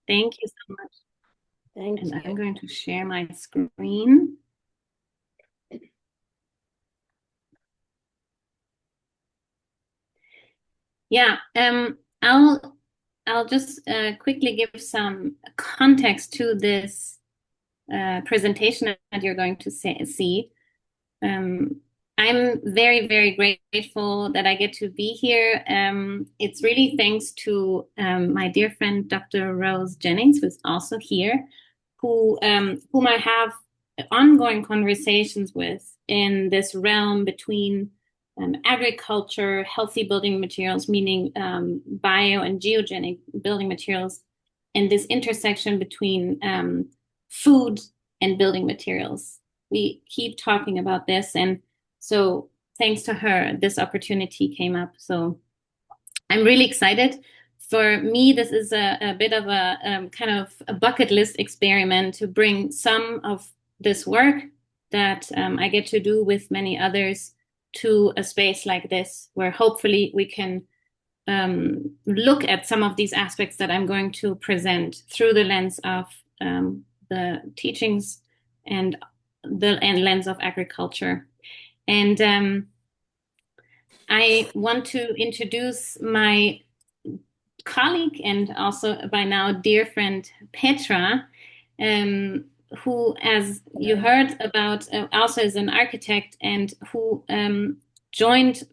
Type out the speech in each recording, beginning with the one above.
Thank you so much. Thank And you. I'm going to share my screen. Yeah, I'll just quickly give some context to this presentation that you're going to see. Um, I'm very, very grateful that I get to be here. It's really thanks to my dear friend, Dr. Rose Jennings, who's also here, whom I have ongoing conversations with in this realm between agriculture, healthy building materials, meaning bio and geogenic building materials, and this intersection between food and building materials. We keep talking about this, and so thanks to her, this opportunity came up. So I'm really excited. For me, this is a bit of a kind of a bucket list experiment to bring some of this work that I get to do with many others to a space like this, where hopefully we can look at some of these aspects that I'm going to present through the lens of the teachings and the lens of agriculture. And I want to introduce my colleague and also by now dear friend Petra, um, who, as you heard about, also is an architect and who joined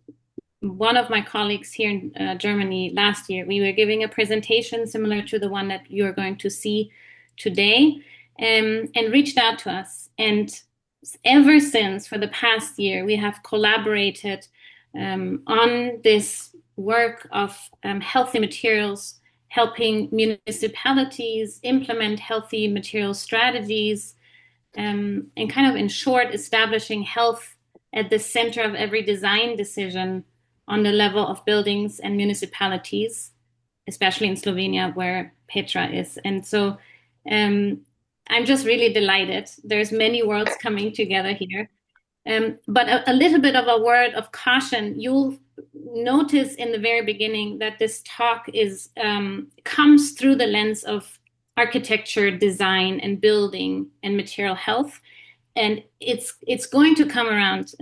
one of my colleagues here in Germany last year. We were giving a presentation similar to the one that you're going to see today, and reached out to us. And ever since, for the past year, we have collaborated on this work of healthy materials, helping municipalities implement healthy material strategies, and kind of, in short, establishing health at the center of every design decision on the level of buildings and municipalities, especially in Slovenia, where Petra is. And so um, I'm just really delighted. There's many worlds coming together here. But a little bit of a word of caution. You'll notice in the very beginning that this talk is comes through the lens of architecture, design, and building and material health, and it's going to come around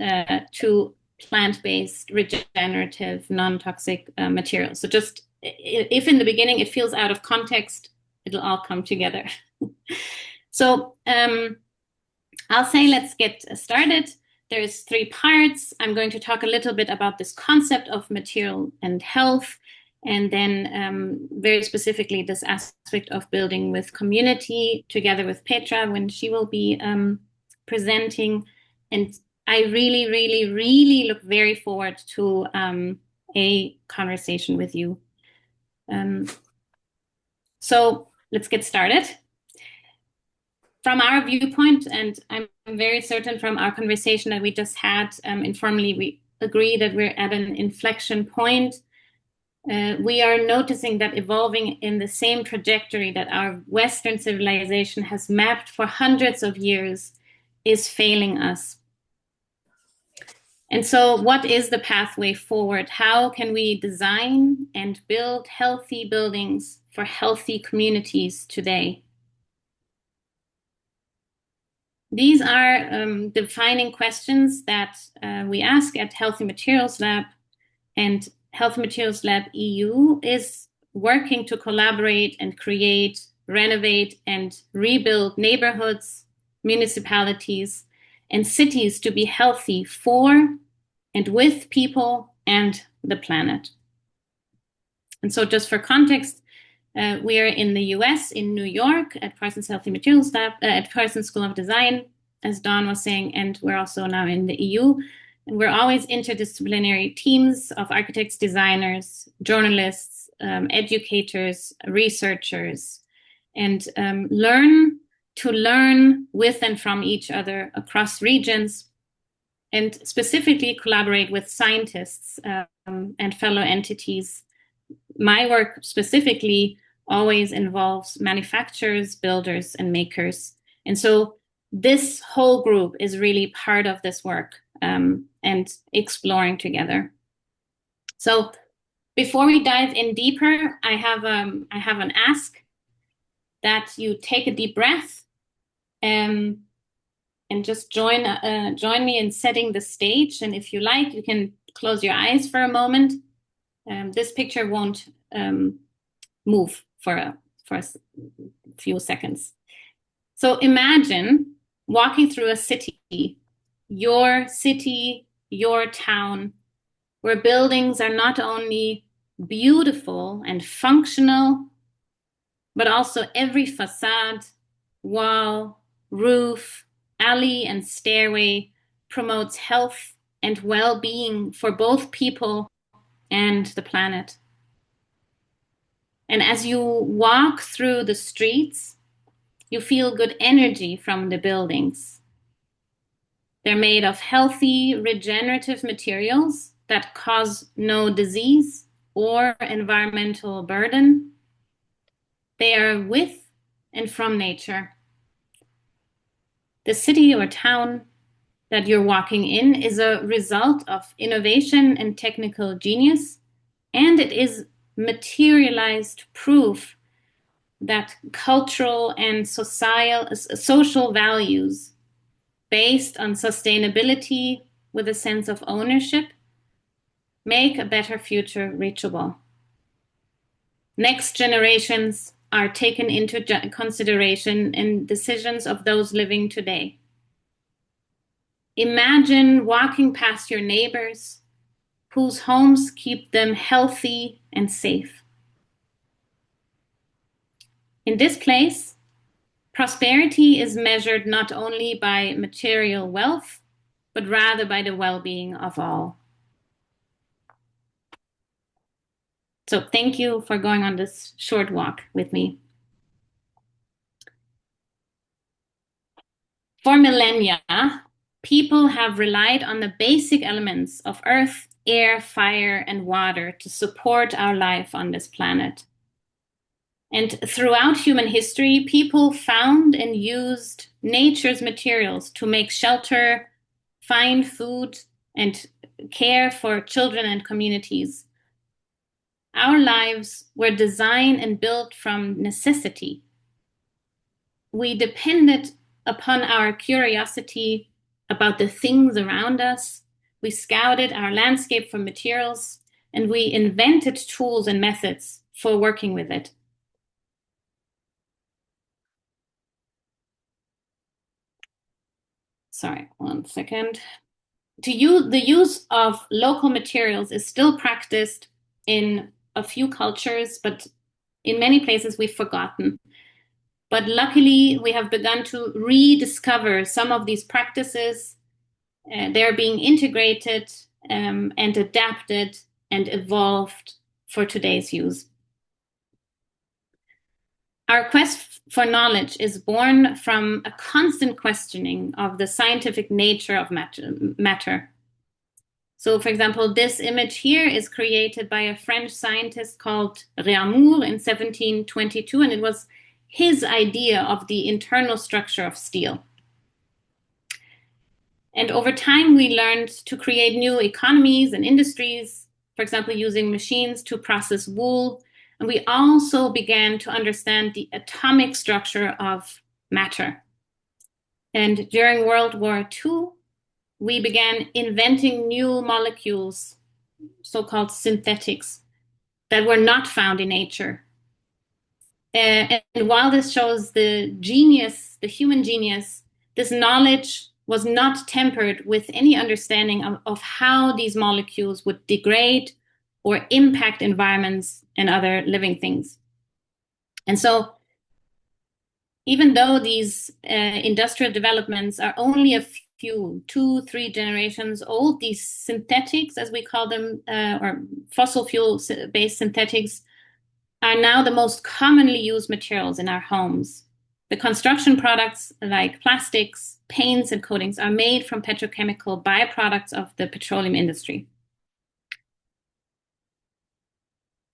to plant-based, regenerative, non-toxic materials. So just if in the beginning it feels out of context, it'll all come together. So I'll say let's get started. There's three parts. I'm going to talk a little bit about this concept of material and health, and then very specifically this aspect of building with community together with Petra when she will be presenting. And I really, really, really look very forward to a conversation with you. Um, so let's get started. From our viewpoint, and I'm very certain from our conversation that we just had informally, we agree that we're at an inflection point. We are noticing that evolving in the same trajectory that our Western civilization has mapped for hundreds of years is failing us. And so, what is the pathway forward? How can we design and build healthy buildings for healthy communities today? These are defining questions that we ask at Healthy Materials Lab, and Healthy Materials Lab EU is working to collaborate and create, renovate, and rebuild neighborhoods, municipalities, and cities to be healthy for and with people and the planet. And so, just for context, we are in the US, in New York, at Parsons Healthy Materials Lab, at Parsons School of Design, as Dawn was saying, and we're also now in the EU. And we're always interdisciplinary teams of architects, designers, journalists, educators, researchers, and learn with and from each other across regions, and specifically collaborate with scientists and fellow entities. My work specifically always involves manufacturers, builders, and makers. And so this whole group is really part of this work and exploring together. So before we dive in deeper, I have an ask. that you take a deep breath and just join me in setting the stage. And if you like, you can close your eyes for a moment. This picture won't move for a few seconds. So imagine walking through a city, your town, where buildings are not only beautiful and functional, but also every facade, wall, roof, alley, and stairway promotes health and well-being for both people and the planet. And as you walk through the streets, you feel good energy from the buildings. They're made of healthy, regenerative materials that cause no disease or environmental burden. They are with and from nature. The city or town that you're walking in is a result of innovation and technical genius, and it is materialized proof that cultural and social values based on sustainability with a sense of ownership make a better future reachable. Next generations are taken into consideration in decisions of those living today. Imagine walking past your neighbors whose homes keep them healthy and safe. In this place, prosperity is measured not only by material wealth, but rather by the well-being of all. So thank you for going on this short walk with me. For millennia, people have relied on the basic elements of earth, air, fire, and water to support our life on this planet. And throughout human history, people found and used nature's materials to make shelter, find food, and care for children and communities. Our lives were designed and built from necessity. We depended upon our curiosity about the things around us. We scouted our landscape for materials, and we invented tools and methods for working with it. Sorry, 1 second. The use of local materials is still practiced in a few cultures, but in many places we've forgotten. But luckily, we have begun to rediscover some of these practices. They're being integrated and adapted and evolved for today's use. Our quest for knowledge is born from a constant questioning of the scientific nature of matter. So, for example, this image here is created by a French scientist called Réaumur in 1722, and it was his idea of the internal structure of steel. And over time, we learned to create new economies and industries, for example, using machines to process wool. And we also began to understand the atomic structure of matter. And during World War II, we began inventing new molecules, so-called synthetics, that were not found in nature. And while this shows the genius, the human genius, this knowledge was not tempered with any understanding of how these molecules would degrade or impact environments and other living things. And so, even though these industrial developments are only a few, 2-3 generations old, these synthetics, as we call them, or fossil fuel-based synthetics, are now the most commonly used materials in our homes. The construction products like plastics, paints, and coatings are made from petrochemical byproducts of the petroleum industry.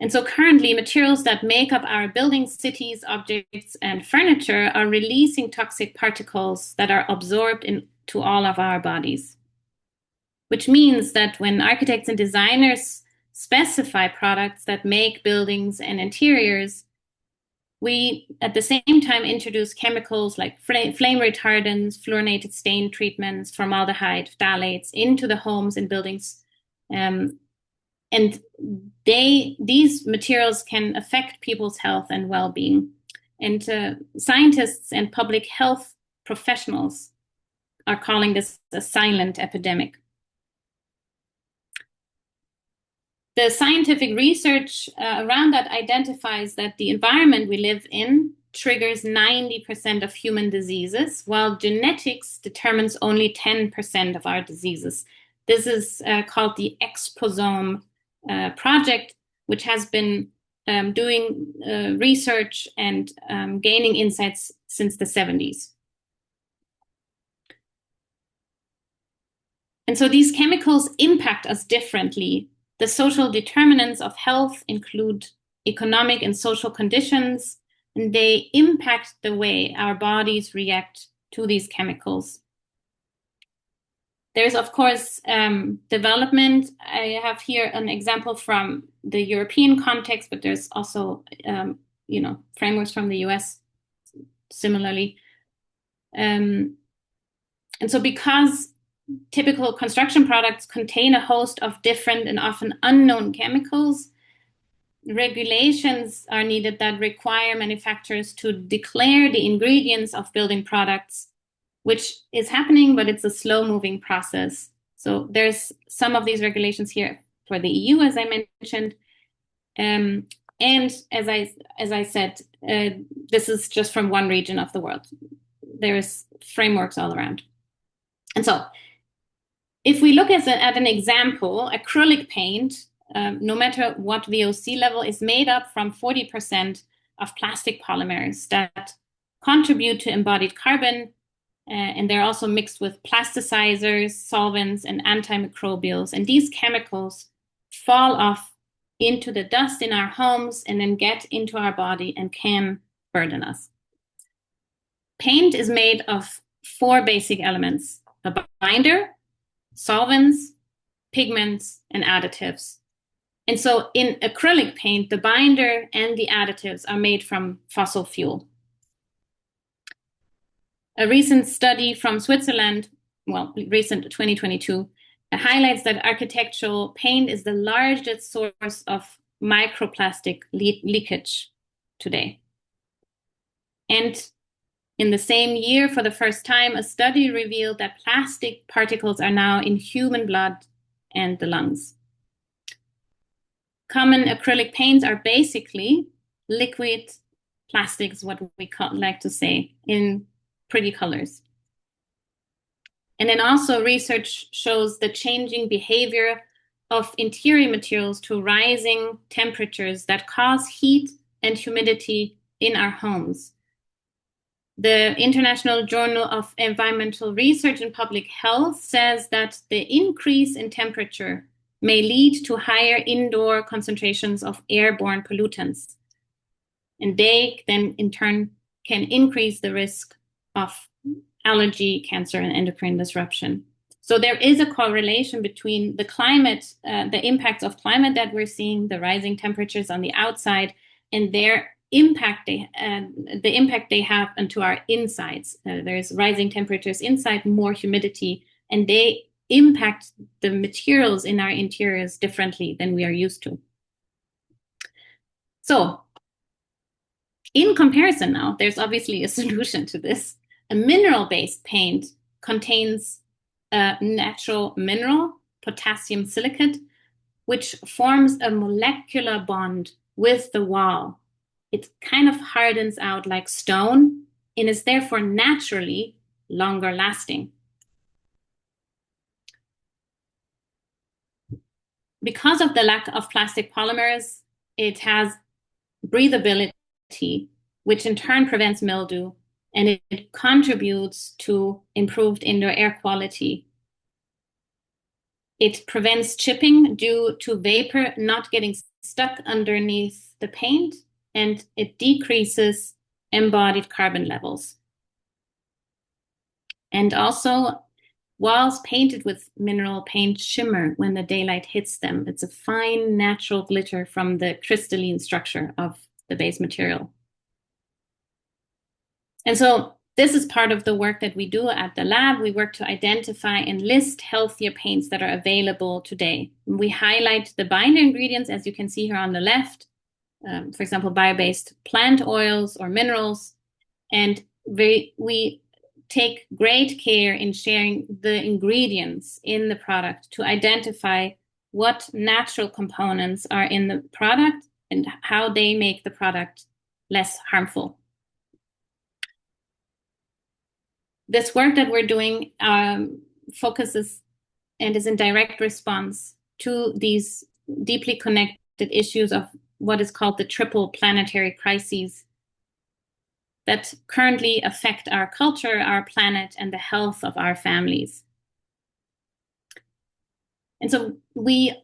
And so currently, materials that make up our buildings, cities, objects, and furniture are releasing toxic particles that are absorbed into all of our bodies. Which means that when architects and designers specify products that make buildings and interiors, We, at the same time, introduce chemicals like flame retardants, fluorinated stain treatments, formaldehyde, phthalates into the homes and buildings. And these materials can affect people's health and well-being. And scientists and public health professionals are calling this a silent epidemic. The scientific research around that identifies that the environment we live in triggers 90% of human diseases, while genetics determines only 10% of our diseases. This is called the Exposome Project, which has been doing research and gaining insights since the 70s. And so these chemicals impact us differently. The social determinants of health include economic and social conditions, and they impact the way our bodies react to these chemicals. There's, of course, development. I have here an example from the European context, but there's also, frameworks from the US similarly. And so because typical construction products contain a host of different and often unknown chemicals, regulations are needed that require manufacturers to declare the ingredients of building products, which is happening, but it's a slow-moving process. So there's some of these regulations here for the EU, as I mentioned. And as I said, this is just from one region of the world. There's frameworks all around. And so if we look at an example, acrylic paint, no matter what VOC level, is made up from 40% of plastic polymers that contribute to embodied carbon, and they're also mixed with plasticizers, solvents, and antimicrobials. And these chemicals fall off into the dust in our homes and then get into our body and can burden us. Paint is made of 4 basic elements: a binder, solvents, pigments, and additives. And so in acrylic paint, the binder and the additives are made from fossil fuel. A recent study from Switzerland, recent 2022, highlights that architectural paint is the largest source of microplastic leakage today. And in the same year, for the first time, a study revealed that plastic particles are now in human blood and the lungs. Common acrylic paints are basically liquid plastics, what we like to say, in pretty colors. And then also research shows the changing behavior of interior materials to rising temperatures that cause heat and humidity in our homes. The International Journal of Environmental Research and Public Health says that the increase in temperature may lead to higher indoor concentrations of airborne pollutants. And they then in turn can increase the risk of allergy, cancer, and endocrine disruption. So there is a correlation between the climate, the impacts of climate that we're seeing, the rising temperatures on the outside, and their impact, the impact they have onto our insides. There's rising temperatures inside, more humidity, and they impact the materials in our interiors differently than we are used to. So in comparison now, there's obviously a solution to this. A mineral-based paint contains a natural mineral, potassium silicate, which forms a molecular bond with the wall. It kind of hardens out like stone and is therefore naturally longer lasting. Because of the lack of plastic polymers, it has breathability, which in turn prevents mildew, and it contributes to improved indoor air quality. It prevents chipping due to vapor not getting stuck underneath the paint, and it decreases embodied carbon levels. And also, walls painted with mineral paint shimmer when the daylight hits them. It's a fine natural glitter from the crystalline structure of the base material. And so this is part of the work that we do at the lab. We work to identify and list healthier paints that are available today. We highlight the binder ingredients, as you can see here on the left, for example, bio-based plant oils or minerals. And we take great care in sharing the ingredients in the product to identify what natural components are in the product and how they make the product less harmful. This work that we're doing focuses and is in direct response to these deeply connected issues of what is called the triple planetary crises that currently affect our culture, our planet, and the health of our families. And so we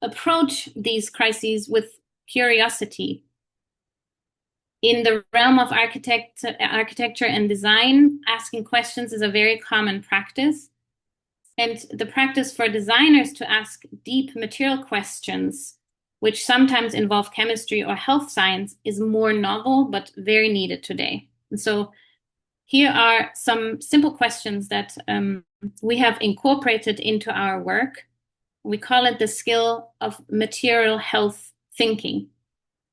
approach these crises with curiosity. In the realm of architecture and design, asking questions is a very common practice. And the practice for designers to ask deep material questions, which sometimes involve chemistry or health science, is more novel, but very needed today. And so here are some simple questions that we have incorporated into our work. We call it the skill of material health thinking.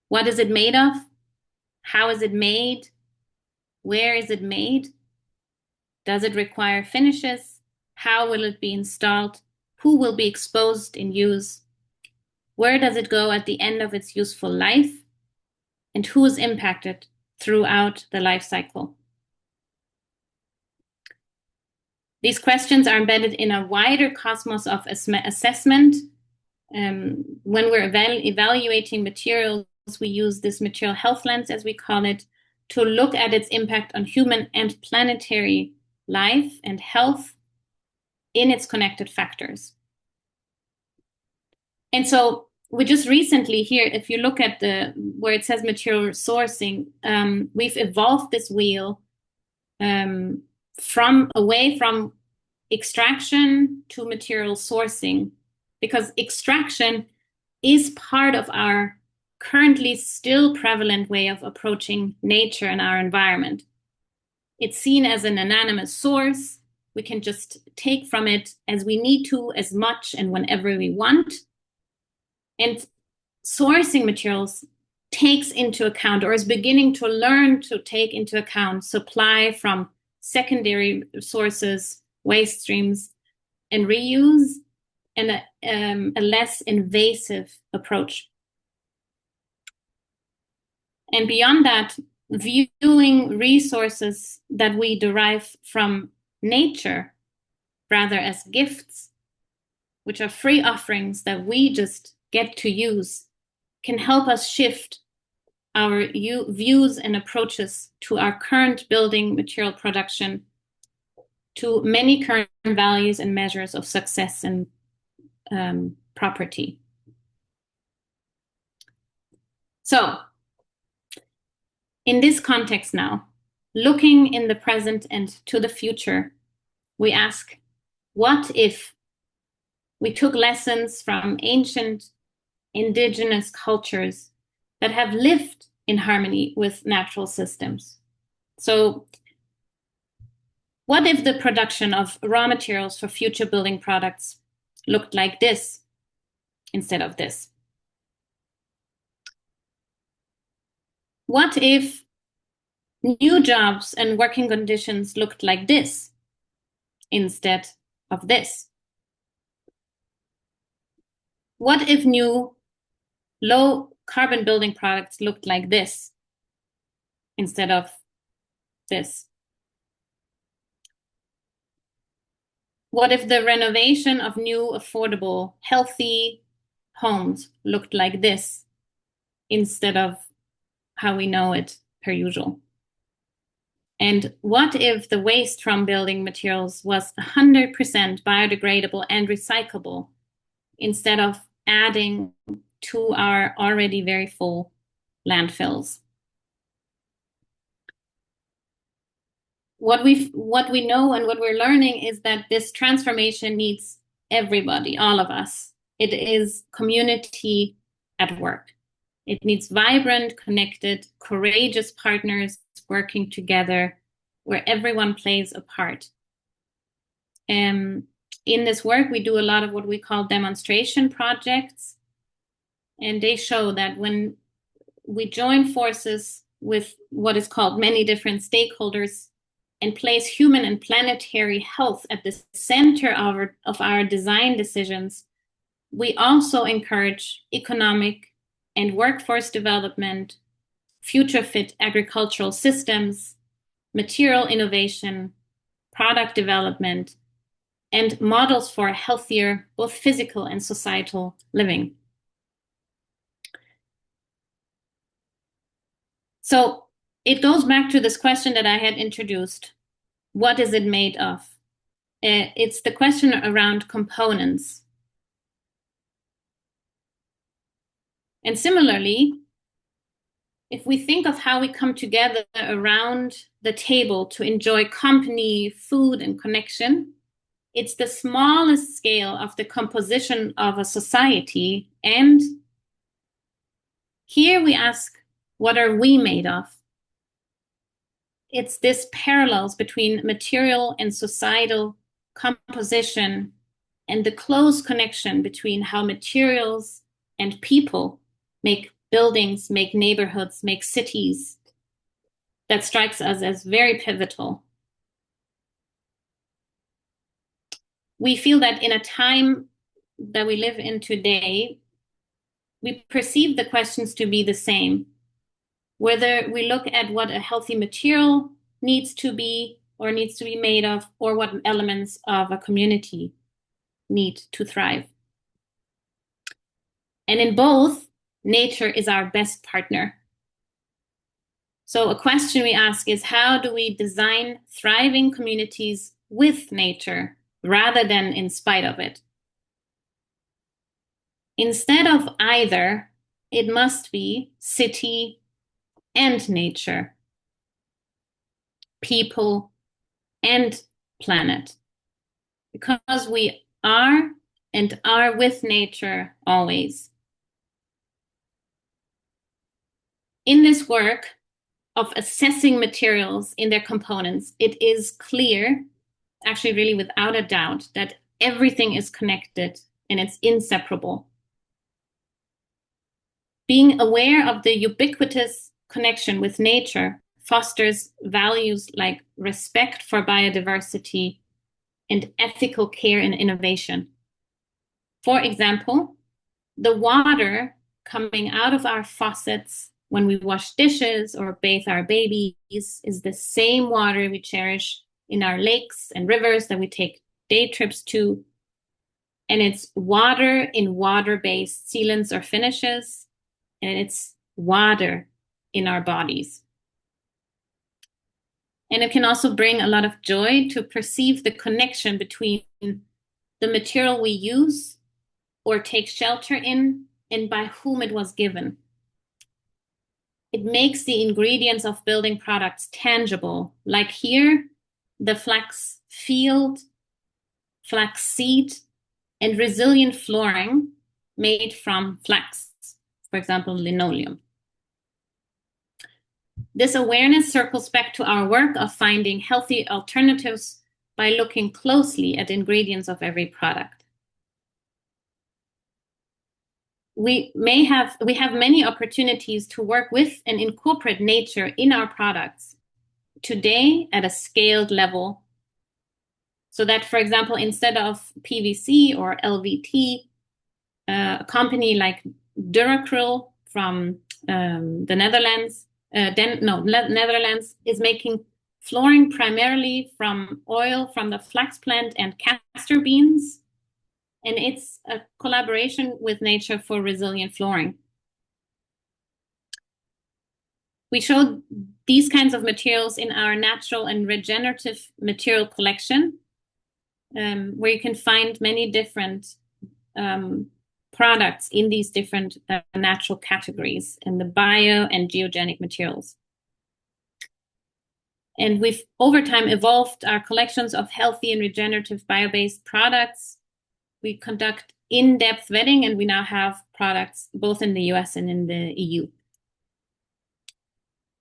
What is it made of? How is it made? Where is it made? Does it require finishes? How will it be installed? Who will be exposed in use? Where does it go at the end of its useful life? And who is impacted throughout the life cycle? These questions are embedded in a wider cosmos of assessment. When we're evaluating materials, we use this material health lens, as we call it, to look at its impact on human and planetary life and health in its connected factors. And so we just recently here, if you look at where it says material sourcing, we've evolved this wheel away from extraction to material sourcing, because extraction is part of our currently still prevalent way of approaching nature and our environment. It's seen as an anonymous source. We can just take from it as we need to, as much and whenever we want. And sourcing materials takes into account, or is beginning to learn to take into account, supply from secondary sources, waste streams, and reuse, and a less invasive approach. And beyond that, viewing resources that we derive from nature rather as gifts, which are free offerings that we just get to use, can help us shift our views and approaches to our current building material production, to many current values and measures of success and property. So, in this context now, looking in the present and to the future, we ask, what if we took lessons from ancient indigenous cultures that have lived in harmony with natural systems? So, what if the production of raw materials for future building products looked like this instead of this? What if new jobs and working conditions looked like this instead of this? What if new low carbon building products looked like this instead of this? What if the renovation of new, affordable, healthy homes looked like this instead of how we know it per usual? And what if the waste from building materials was 100% biodegradable and recyclable instead of adding to our already very full landfills? What we know and what we're learning is that this transformation needs everybody, all of us. It is community at work. It needs vibrant, connected, courageous partners working together where everyone plays a part. In this work, we do a lot of what we call demonstration projects. And they show that when we join forces with what is called many different stakeholders and place human and planetary health at the center of our design decisions, we also encourage economic and workforce development, future-fit agricultural systems, material innovation, product development, and models for healthier, both physical and societal living. So it goes back to this question that I had introduced. What is it made of? It's the question around components. And similarly, if we think of how we come together around the table to enjoy company, food, and connection, it's the smallest scale of the composition of a society. And here we ask, what are we made of? It's this parallels between material and societal composition and the close connection between how materials and people make buildings, make neighborhoods, make cities, that strikes us as very pivotal. We feel that in a time that we live in today, we perceive the questions to be the same. Whether we look at what a healthy material needs to be or needs to be made of, or what elements of a community need to thrive. And in both, nature is our best partner. So a question we ask is, how do we design thriving communities with nature rather than in spite of it? Instead of either, it must be city and nature, people and planet, because we are and are with nature always. In this work of assessing materials in their components, it is clear, actually really without a doubt, that everything is connected and it's inseparable. Being aware of the ubiquitous connection with nature fosters values like respect for biodiversity and ethical care and innovation. For example, the water coming out of our faucets when we wash dishes or bathe our babies is the same water we cherish in our lakes and rivers that we take day trips to. And it's water in water-based sealants or finishes, and it's water in our bodies. And it can also bring a lot of joy to perceive the connection between the material we use or take shelter in and by whom it was given. It makes the ingredients of building products tangible, like here, the flax field, flax seed, and resilient flooring made from flax, for example, linoleum. This awareness circles back to our work of finding healthy alternatives by looking closely at ingredients of every product. We have many opportunities to work with and incorporate nature in our products today at a scaled level, so that, for example, instead of PVC or LVT, a company like Duracryl from the Netherlands, Netherlands is making flooring primarily from oil from the flax plant and castor beans. And it's a collaboration with nature for resilient flooring. We showed these kinds of materials in our natural and regenerative material collection, where you can find many different products in these different natural categories in the bio and geogenic materials. And we've over time evolved our collections of healthy and regenerative bio-based products. We conduct in-depth vetting, and we now have products both in the US and in the EU.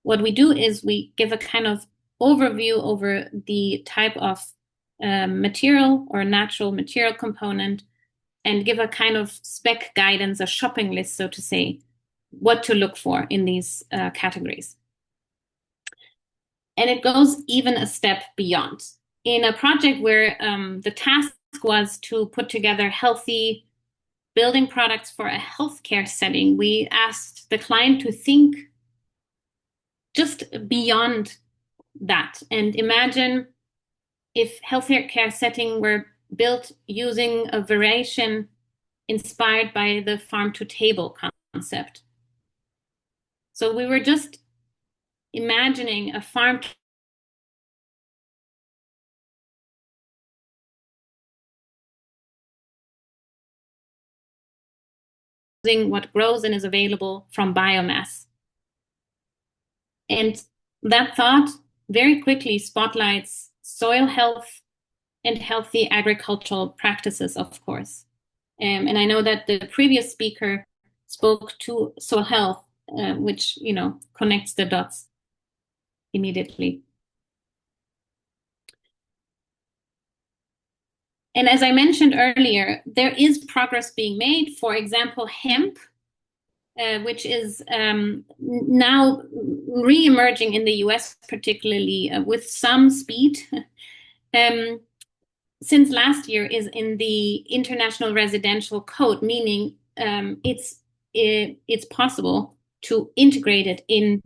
What we do is we give a kind of overview over the type of material or natural material component, and give a kind of spec guidance, a shopping list, so to say, what to look for in these categories. And it goes even a step beyond. In a project where the task was to put together healthy building products for a healthcare setting, we asked the client to think just beyond that and imagine if healthcare setting were built using a variation inspired by the farm to table concept. So we were just imagining a farm using what grows and is available from biomass. And that thought very quickly spotlights soil health and healthy agricultural practices, of course. And I know that the previous speaker spoke to soil health, which, connects the dots immediately. And as I mentioned earlier, there is progress being made. For example, hemp, which is now re-emerging in the US, particularly with some speed. Since last year is in the International Residential Code, meaning it's possible to integrate it in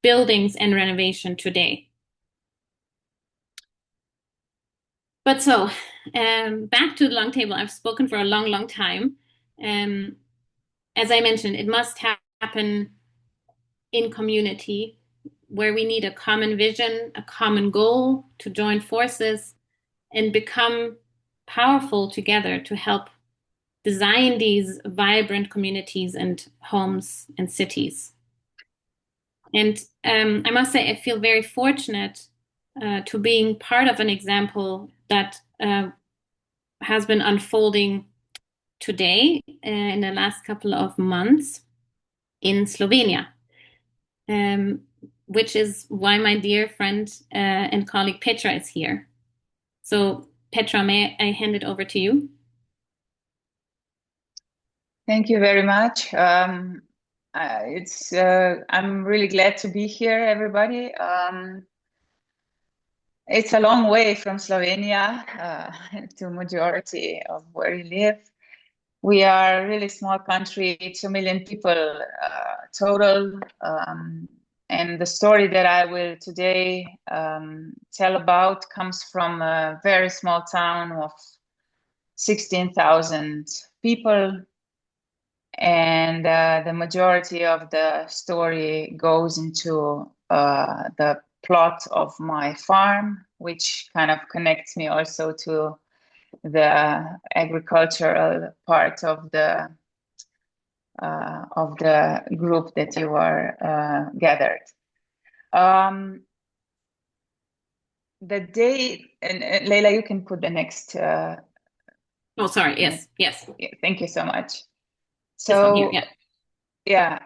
buildings and renovation today. But so back to the long table. I've spoken for a long, long time. As I mentioned, it must happen in community, where we need a common vision, a common goal to join forces and become powerful together to help design these vibrant communities and homes and cities. And I must say, I feel very fortunate to being part of an example that has been unfolding today in the last couple of months in Slovenia, which is why my dear friend and colleague Petra is here. So Petra, may I hand it over to you? Thank you very much. I'm really glad to be here, everybody. It's a long way from Slovenia to majority of where you live. We are a really small country, 2 million people total. And the story that I will today tell about comes from a very small town of 16,000 people. And the majority of the story goes into the plot of my farm, which kind of connects me also to the agricultural part of the group that you are gathered. The day, and Leila, you can put the next. Oh, sorry. Yes. Thank you so much. So yeah,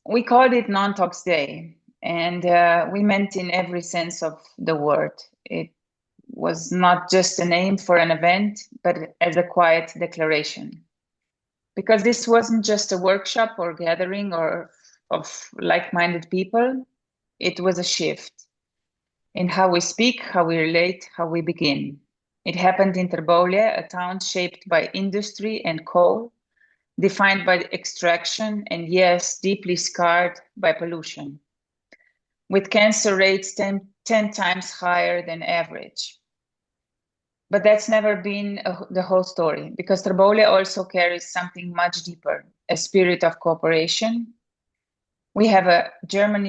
we called it Non-Talks Day, and we meant in every sense of the word. It was not just a name for an event, but as a quiet declaration. Because this wasn't just a workshop or gathering of like-minded people, it was a shift in how we speak, how we relate, how we begin. It happened in Trbovlje, a town shaped by industry and coal, defined by extraction, and yes, deeply scarred by pollution, with cancer rates 10 times higher than average. But that's never been the whole story, because Trbovlje also carries something much deeper, a spirit of cooperation. We have a German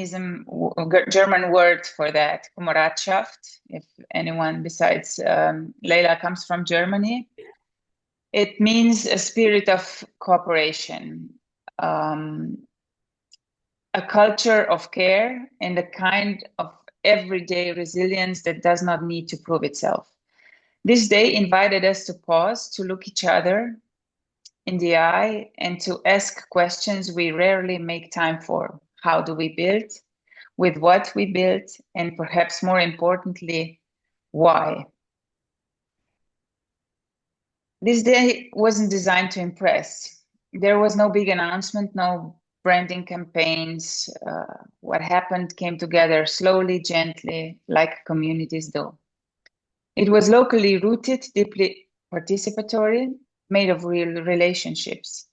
word for that, Kameradschaft, if anyone besides Leila comes from Germany. It means a spirit of cooperation, a culture of care, and a kind of everyday resilience that does not need to prove itself. This day invited us to pause, to look each other in the eye, and to ask questions we rarely make time for. How do we build? With what we build? And perhaps more importantly, why? This day wasn't designed to impress. There was no big announcement, no branding campaigns. What happened came together slowly, gently, like communities do. It was locally rooted, deeply participatory, made of real relationships.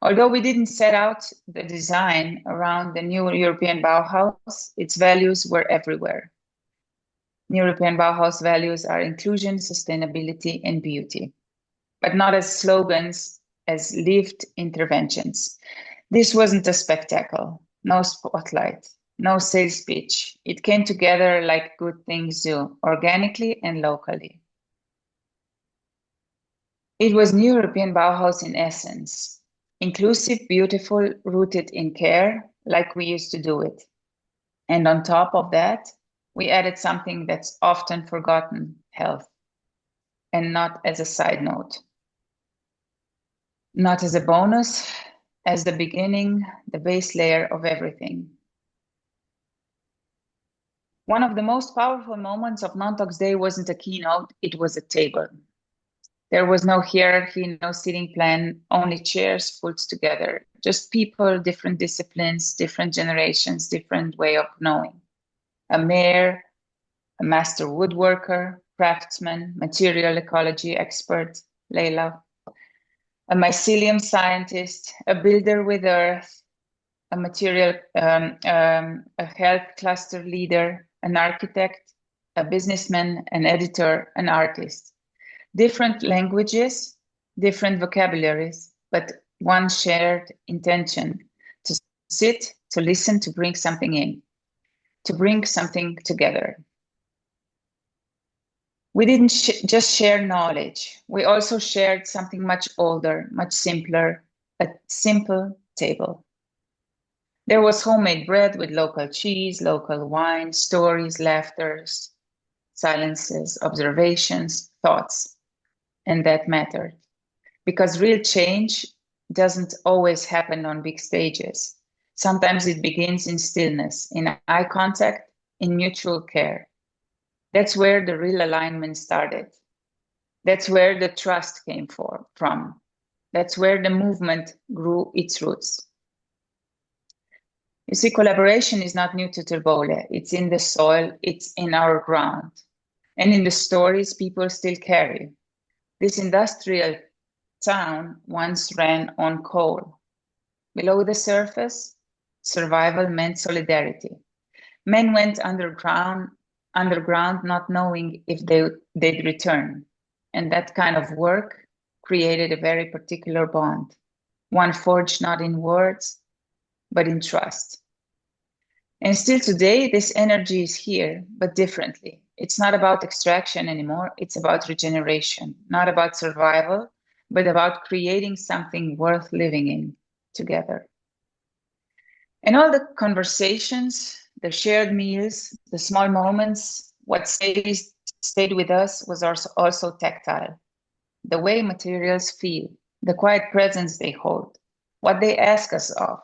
Although we didn't set out the design around the new European Bauhaus, its values were everywhere. New European Bauhaus values are inclusion, sustainability, and beauty, but not as slogans, as lived interventions. This wasn't a spectacle, no spotlight, no sales pitch. It came together like good things do, organically and locally. It was New European Bauhaus in essence, inclusive, beautiful, rooted in care, like we used to do it. And on top of that, we added something that's often forgotten, health, and not as a side note. Not as a bonus, as the beginning, the base layer of everything. One of the most powerful moments of Non-Talks Day wasn't a keynote, it was a table. There was no hierarchy, no seating plan, only chairs pulled together. Just people, different disciplines, different generations, different way of knowing. A mayor, a master woodworker, craftsman, material ecology expert, Leila, a mycelium scientist, a builder with earth, a health cluster leader, an architect, a businessman, an editor, an artist. Different languages, different vocabularies, but one shared intention to sit, to listen, to bring something in, to bring something together. We didn't just share knowledge. We also shared something much older, much simpler, a simple table. There was homemade bread with local cheese, local wine, stories, laughters, silences, observations, thoughts. And that mattered. Because real change doesn't always happen on big stages. Sometimes it begins in stillness, in eye contact, in mutual care. That's where the real alignment started. That's where the trust came from. That's where the movement grew its roots. You see, collaboration is not new to Terbole. It's in the soil, it's in our ground, and in the stories people still carry. This industrial town once ran on coal. Below the surface, survival meant solidarity. Men went underground not knowing if they'd return. And that kind of work created a very particular bond, one forged not in words, but in trust. And still today, this energy is here, but differently. It's not about extraction anymore, it's about regeneration, not about survival, but about creating something worth living in together. And all the conversations, the shared meals, the small moments, what stayed with us was also tactile. The way materials feel, the quiet presence they hold, what they ask us of.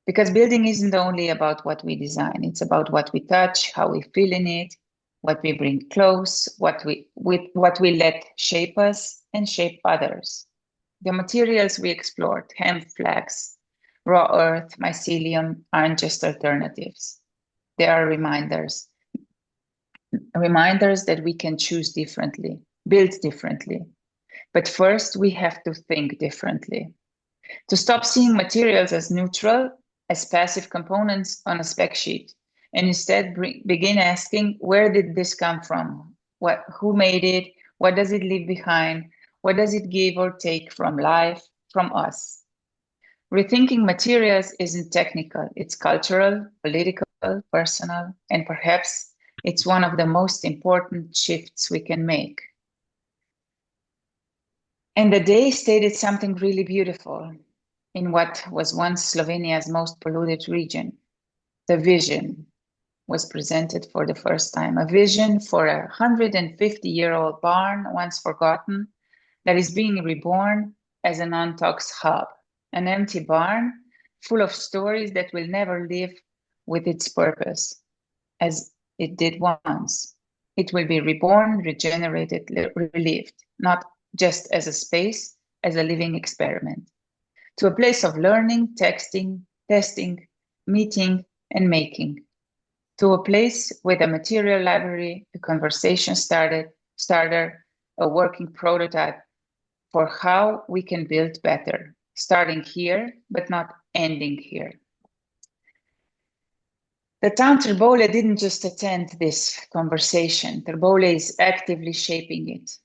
Because building isn't only about what we design, it's about what we touch, how we feel in it, what we bring close, what we let shape us and shape others. The materials we explored, hemp, flax, raw earth, mycelium, aren't just alternatives. They are reminders that we can choose differently, build differently. But first, we have to think differently. To stop seeing materials as neutral, as passive components on a spec sheet, and instead begin asking, where did this come from? Who made it? What does it leave behind? What does it give or take from life, from us? Rethinking materials isn't technical, it's cultural, political, personal, and perhaps it's one of the most important shifts we can make. And the day stated something really beautiful in what was once Slovenia's most polluted region, the vision. was presented for the first time, a vision for a 150-year-old barn once forgotten that is being reborn as a non-tox hub, an empty barn full of stories that will never live with its purpose as it did once. It will be reborn, regenerated, relived, not just as a space, as a living experiment, to a place of learning, texting, testing, meeting, and making, to a place with a material library, a conversation starter, a working prototype for how we can build better, starting here, but not ending here. The town Terbolle didn't just attend this conversation. Terbolle is actively shaping it.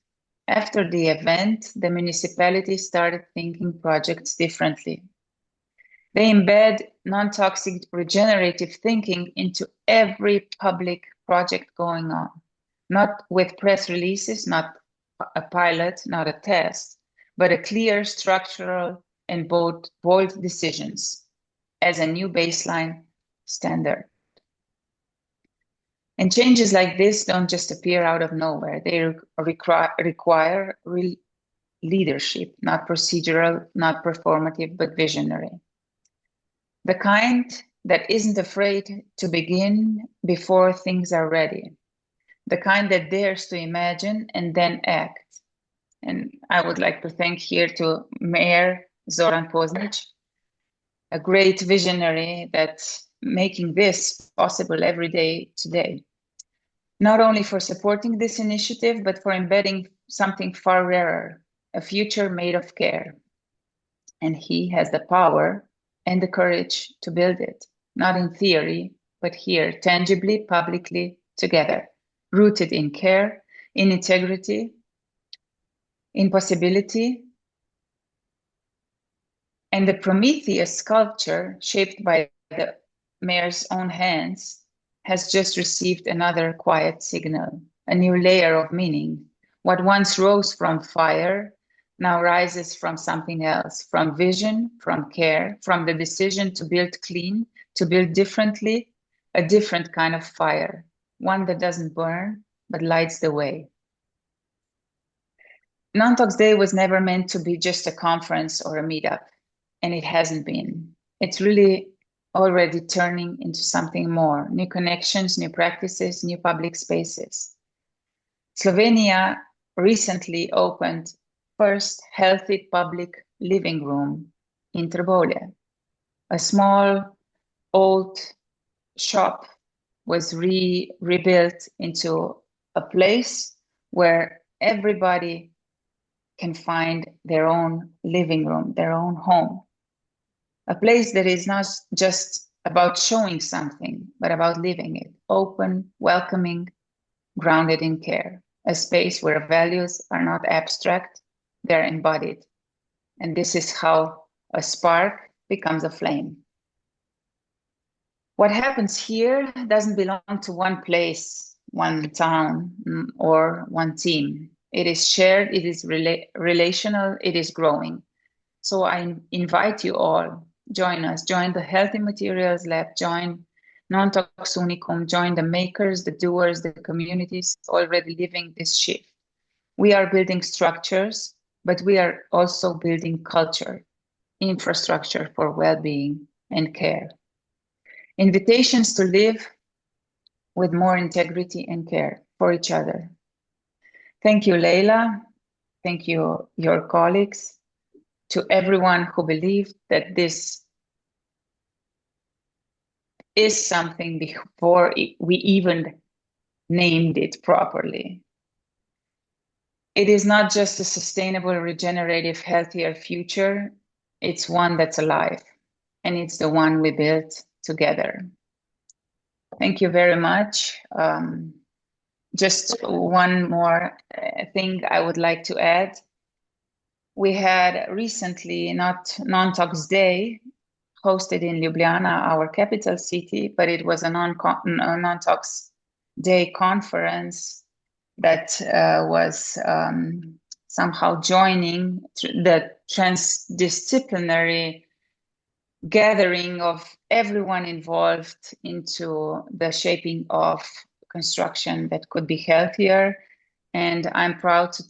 After the event, the municipality started thinking projects differently. They embed non-toxic regenerative thinking into every public project going on, not with press releases, not a pilot, not a test, but a clear, structural, and bold decisions as a new baseline standard. And changes like this don't just appear out of nowhere. They require real leadership, not procedural, not performative, but visionary. The kind that isn't afraid to begin before things are ready. The kind that dares to imagine and then act. And I would like to thank here to Mayor Zoran Poznic, a great visionary that's making this possible every day today. Not only for supporting this initiative, but for embedding something far rarer, a future made of care. And he has the power and the courage to build it, not in theory, but here, tangibly, publicly, together, rooted in care, in integrity, in possibility. And the Prometheus sculpture, shaped by the mayor's own hands, has just received another quiet signal, a new layer of meaning. What once rose from fire now rises from something else, from vision, from care, from the decision to build clean, to build differently, a different kind of fire, one that doesn't burn, but lights the way. Non-Tox Day was never meant to be just a conference or a meetup, and it hasn't been. It's really already turning into something more, new connections, new practices, new public spaces. Slovenia recently opened first healthy public living room in Trbovlje. A small old shop was rebuilt into a place where everybody can find their own living room, their own home. A place that is not just about showing something, but about living it, open, welcoming, grounded in care. A space where values are not abstract, they're embodied. And this is how a spark becomes a flame. What happens here doesn't belong to one place, one town, or one team. It is shared, it is relational, it is growing. So I invite you all, join us, join the Healthy Materials Lab, join Non-Tox Unicum, join the makers, the doers, the communities already living this shift. We are building structures, but we are also building culture, infrastructure for well-being and care. Invitations to live with more integrity and care for each other. Thank you, Leila. Thank you, your colleagues, to everyone who believed that this is something before we even named it properly. It is not just a sustainable, regenerative, healthier future. It's one that's alive, and it's the one we built together. Thank you very much. Just one more thing I would like to add. We had recently, not Non-Tox Day, hosted in Ljubljana, our capital city, but it was a Non-Tox Day conference that was somehow joining the transdisciplinary gathering of everyone involved into the shaping of construction that could be healthier. And I'm proud to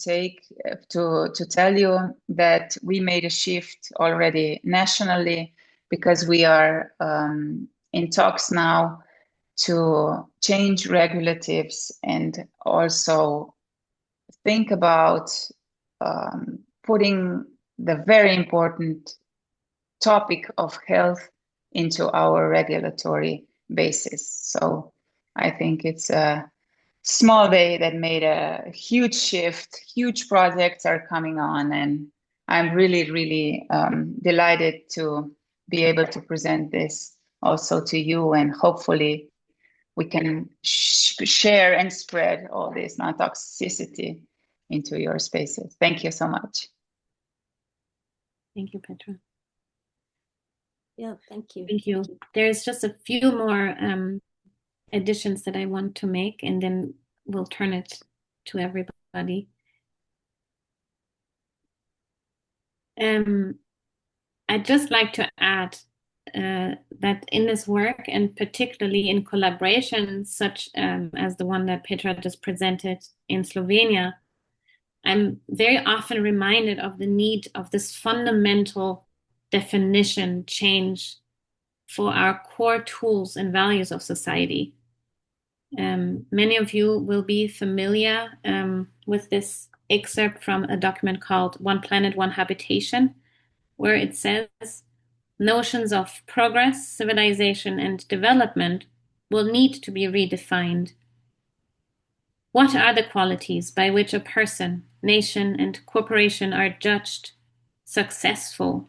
tell you that we made a shift already nationally, because we are in talks now to change regulatives and also think about putting the very important topic of health into our regulatory basis. So I think it's a small day that made a huge shift. Huge projects are coming on, and I'm really, really delighted to be able to present this also to you, and hopefully we can share and spread all this non-toxicity into your spaces. Thank you so much. Thank you, Petra. Yeah, thank you. Thank you. There's just a few more additions that I want to make, and then we'll turn it to everybody. I'd just like to add that in this work, and particularly in collaborations such as the one that Petra just presented in Slovenia, I'm very often reminded of the need of this fundamental definition change for our core tools and values of society. Many of you will be familiar with this excerpt from a document called One Planet, One Habitation, where it says notions of progress, civilization, and development will need to be redefined. What are the qualities by which a person, nation, and corporation are judged successful?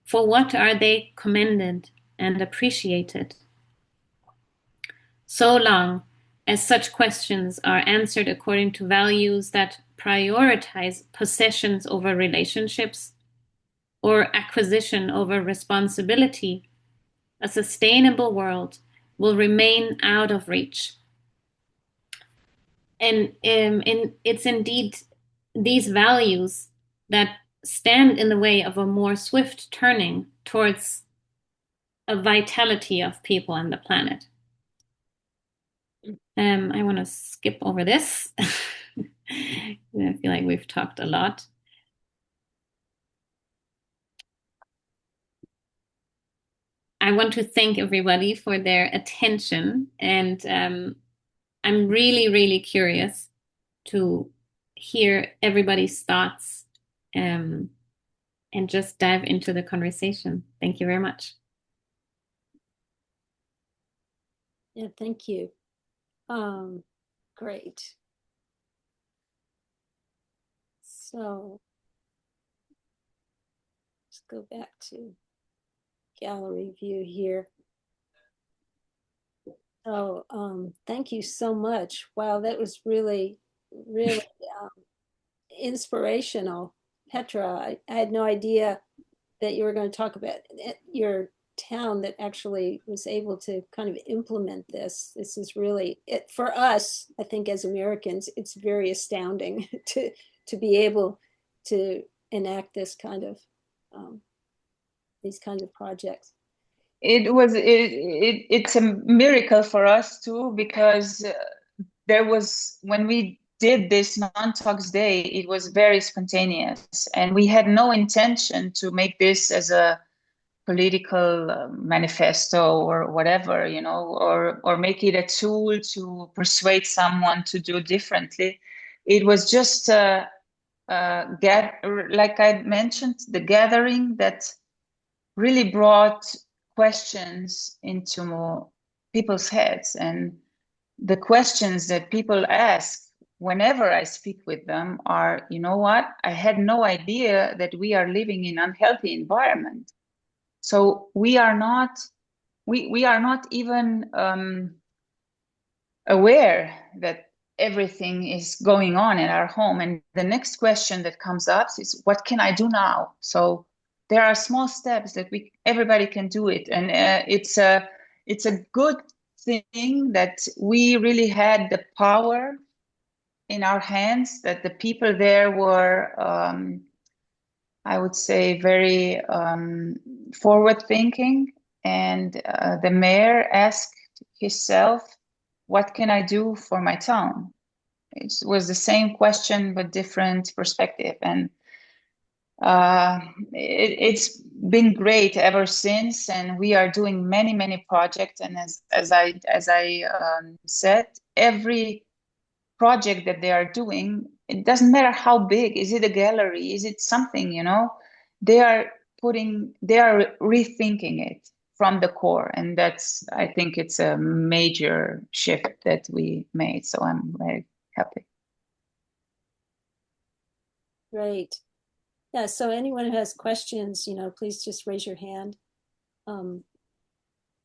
For what are they commended and appreciated? So long as such questions are answered according to values that prioritize possessions over relationships or acquisition over responsibility, a sustainable world will remain out of reach. And it's indeed these values that stand in the way of a more swift turning towards a vitality of people and the planet. I want to skip over this. I feel like we've talked a lot. I want to thank everybody for their attention, and I'm really, really curious to hear everybody's thoughts and just dive into the conversation. Thank you very much. Yeah, thank you. Great. So let's go back to gallery view here. So thank you so much. Wow, that was really, really inspirational. Petra, I had no idea that you were going to talk about your town that actually was able to kind of implement this. This is really it for us. I think as Americans, it's very astounding to be able to enact this kind of these kinds of projects. It's a miracle for us too, because there was, when we did this non-tox day, it was very spontaneous, and we had no intention to make this as a political manifesto or whatever, you know, or make it a tool to persuade someone to do differently. It was just like I mentioned, the gathering that really brought questions into people's heads, and the questions that people ask whenever I speak with them are, you know what, I had no idea that we are living in unhealthy environment. So we are not even aware that everything is going on in our home. And the next question that comes up is, what can I do now? So there are small steps that everybody can do it, and it's a good thing that we really had the power in our hands, that the people there were I would say, very forward-thinking. And the mayor asked himself, what can I do for my town? It was the same question, but different perspective. And it's been great ever since. And we are doing many, many projects. And as I said, every project that they are doing, it doesn't matter how big. Is it a gallery? Is it something, They are rethinking it from the core. And I think it's a major shift that we made. So I'm very happy. Great. Yeah, so anyone who has questions, please just raise your hand.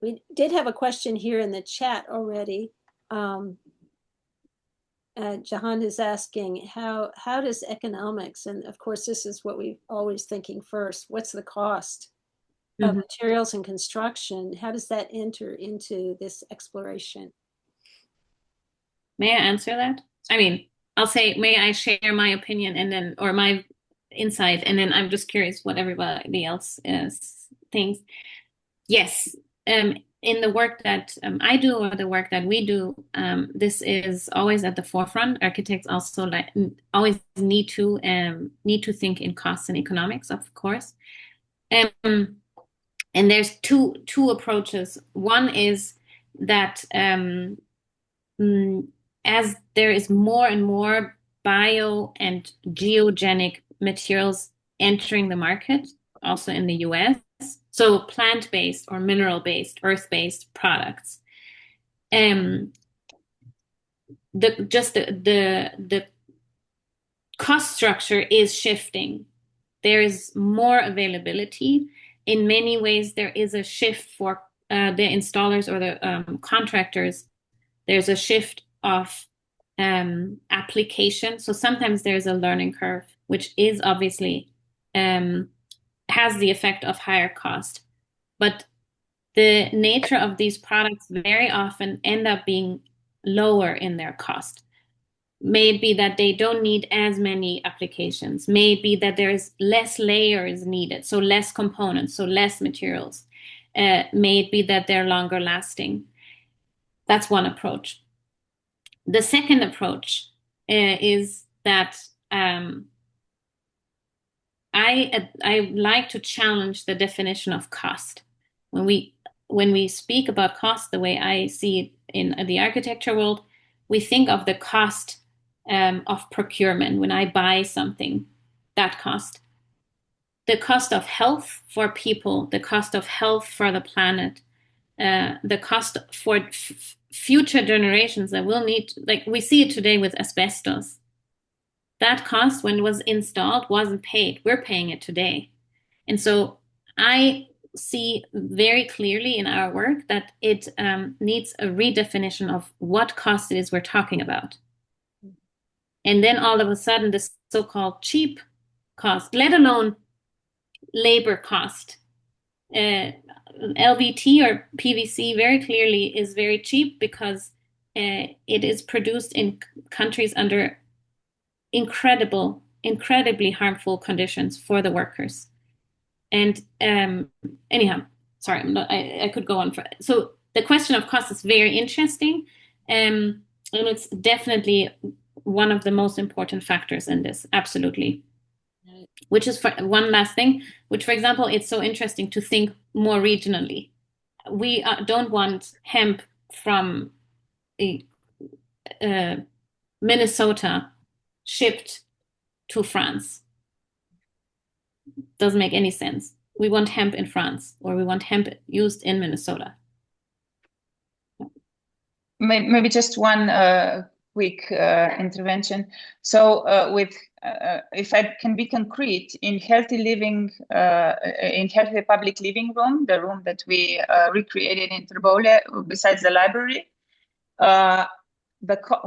We did have a question here in the chat already. Jahan is asking, how does economics, and of course this is what we're always thinking first, what's the cost of materials and construction? How does that enter into this exploration? May I answer that? I mean, I'll say, may I share my opinion and then, or my insight, and then I'm just curious what everybody else thinks. Yes, in the work that I do, or the work that we do, this is always at the forefront. Architects also always need to think in costs and economics, of course. And there's two approaches. One is that as there is more and more bio and geogenic materials entering the market, also in the US, so plant-based or mineral-based, earth-based products, the cost structure is shifting. There is more availability. In many ways, there is a shift for the installers or the contractors. There's a shift of application. So sometimes there's a learning curve, which is obviously has the effect of higher cost. But the nature of these products very often end up being lower in their cost. May it be that they don't need as many applications. May it be that there's less layers needed, so less components, so less materials. May it be that they're longer lasting. That's one approach. The second approach is that I like to challenge the definition of cost. When we speak about cost, the way I see it in the architecture world, we think of the cost of procurement. When I buy something, that cost. The cost of health for people, the cost of health for the planet, the cost for future generations that will need, like we see it today with asbestos. That cost, when it was installed, wasn't paid. We're paying it today. And so I see very clearly in our work that it needs a redefinition of what cost it is we're talking about. And then all of a sudden, the so-called cheap cost, let alone labor cost, LVT or PVC very clearly is very cheap because it is produced in countries under incredibly harmful conditions for the workers. And anyhow, sorry, I could go on. So the question of cost is very interesting, and it's definitely one of the most important factors in this, absolutely. Which is for one last thing, which, for example, it's so interesting to think more regionally. We don't want hemp from Minnesota shipped to France. Doesn't make any sense. We want hemp in France, or we want hemp used in Minnesota. Maybe just one quick intervention. So if I can be concrete, in healthy living, in healthy public living room, the room that we recreated in Terbole, besides the library,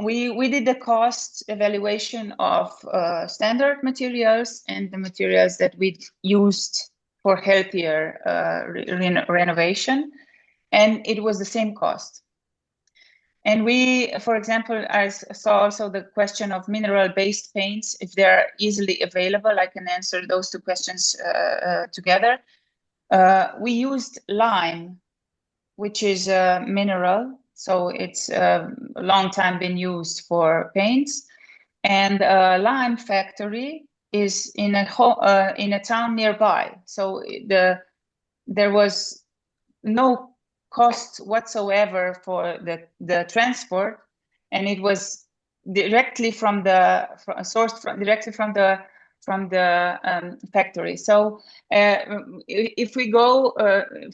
we did the cost evaluation of standard materials and the materials that we used for healthier renovation, and it was the same cost. And we, for example, I saw also the question of mineral-based paints. If they're easily available, I can answer those two questions together. We used lime, which is a mineral, so it's a long time been used for paints. And a lime factory is in a town nearby. So there was no cost whatsoever for the transport, and it was directly directly from the factory. So if we go,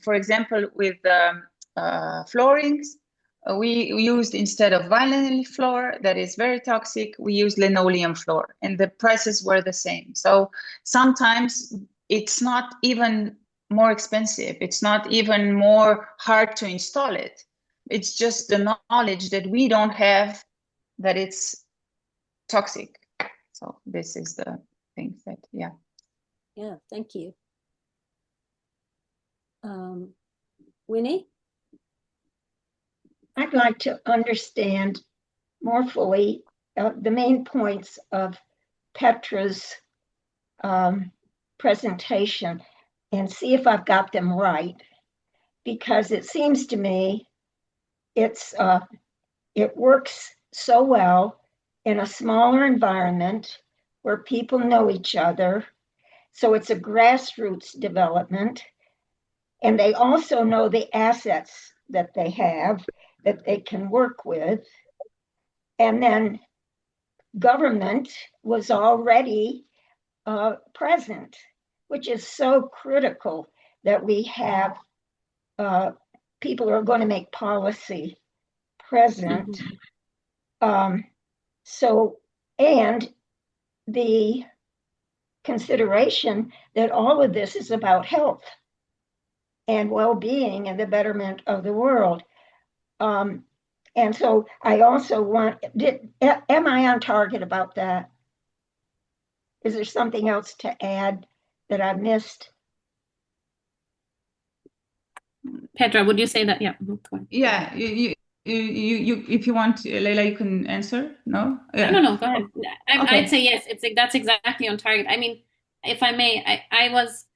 for example, with floorings, we used, instead of vinyl floor that is very toxic, we used linoleum floor, and the prices were the same. So sometimes it's not even more expensive. It's not even more hard to install it. It's just the knowledge that we don't have that it's toxic. So this is the thing that, yeah. Yeah, thank you. Winnie? I'd like to understand more fully the main points of Petra's presentation and see if I've got them right, because it seems to me it works so well in a smaller environment where people know each other. So it's a grassroots development, and they also know the assets that they have that they can work with. And then government was already present, which is so critical that we have people who are going to make policy present. And the consideration that all of this is about health and well-being and the betterment of the world. And so I also am I on target about that? Is there something else to add that I missed? Petra, would you say that? Yeah. Yeah, you if you want, Leila, you can answer. No? Yeah. No, go ahead. Okay. I'd say yes. That's exactly on target. I mean, if I may, I was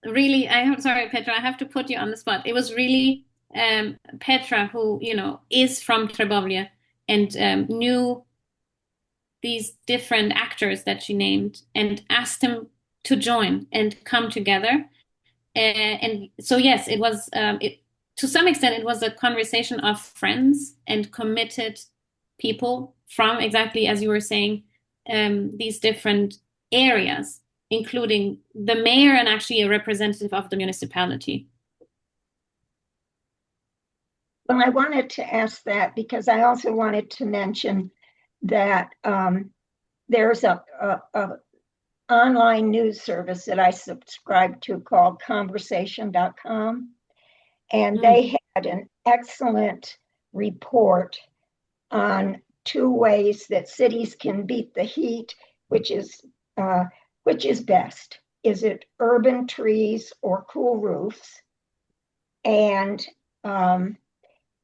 really. I'm sorry, Petra. I have to put you on the spot. It was really Petra who, is from Trebovlje and knew these different actors that she named and asked them to join and come together. And so, yes, it was, to some extent, it was a conversation of friends and committed people from, exactly as you were saying, these different areas, including the mayor and actually a representative of the municipality. Well, I wanted to ask that because I also wanted to mention that there's a online news service that I subscribe to called conversation.com. And they had an excellent report on 2 ways that cities can beat the heat, which is best. Is it urban trees or cool roofs? And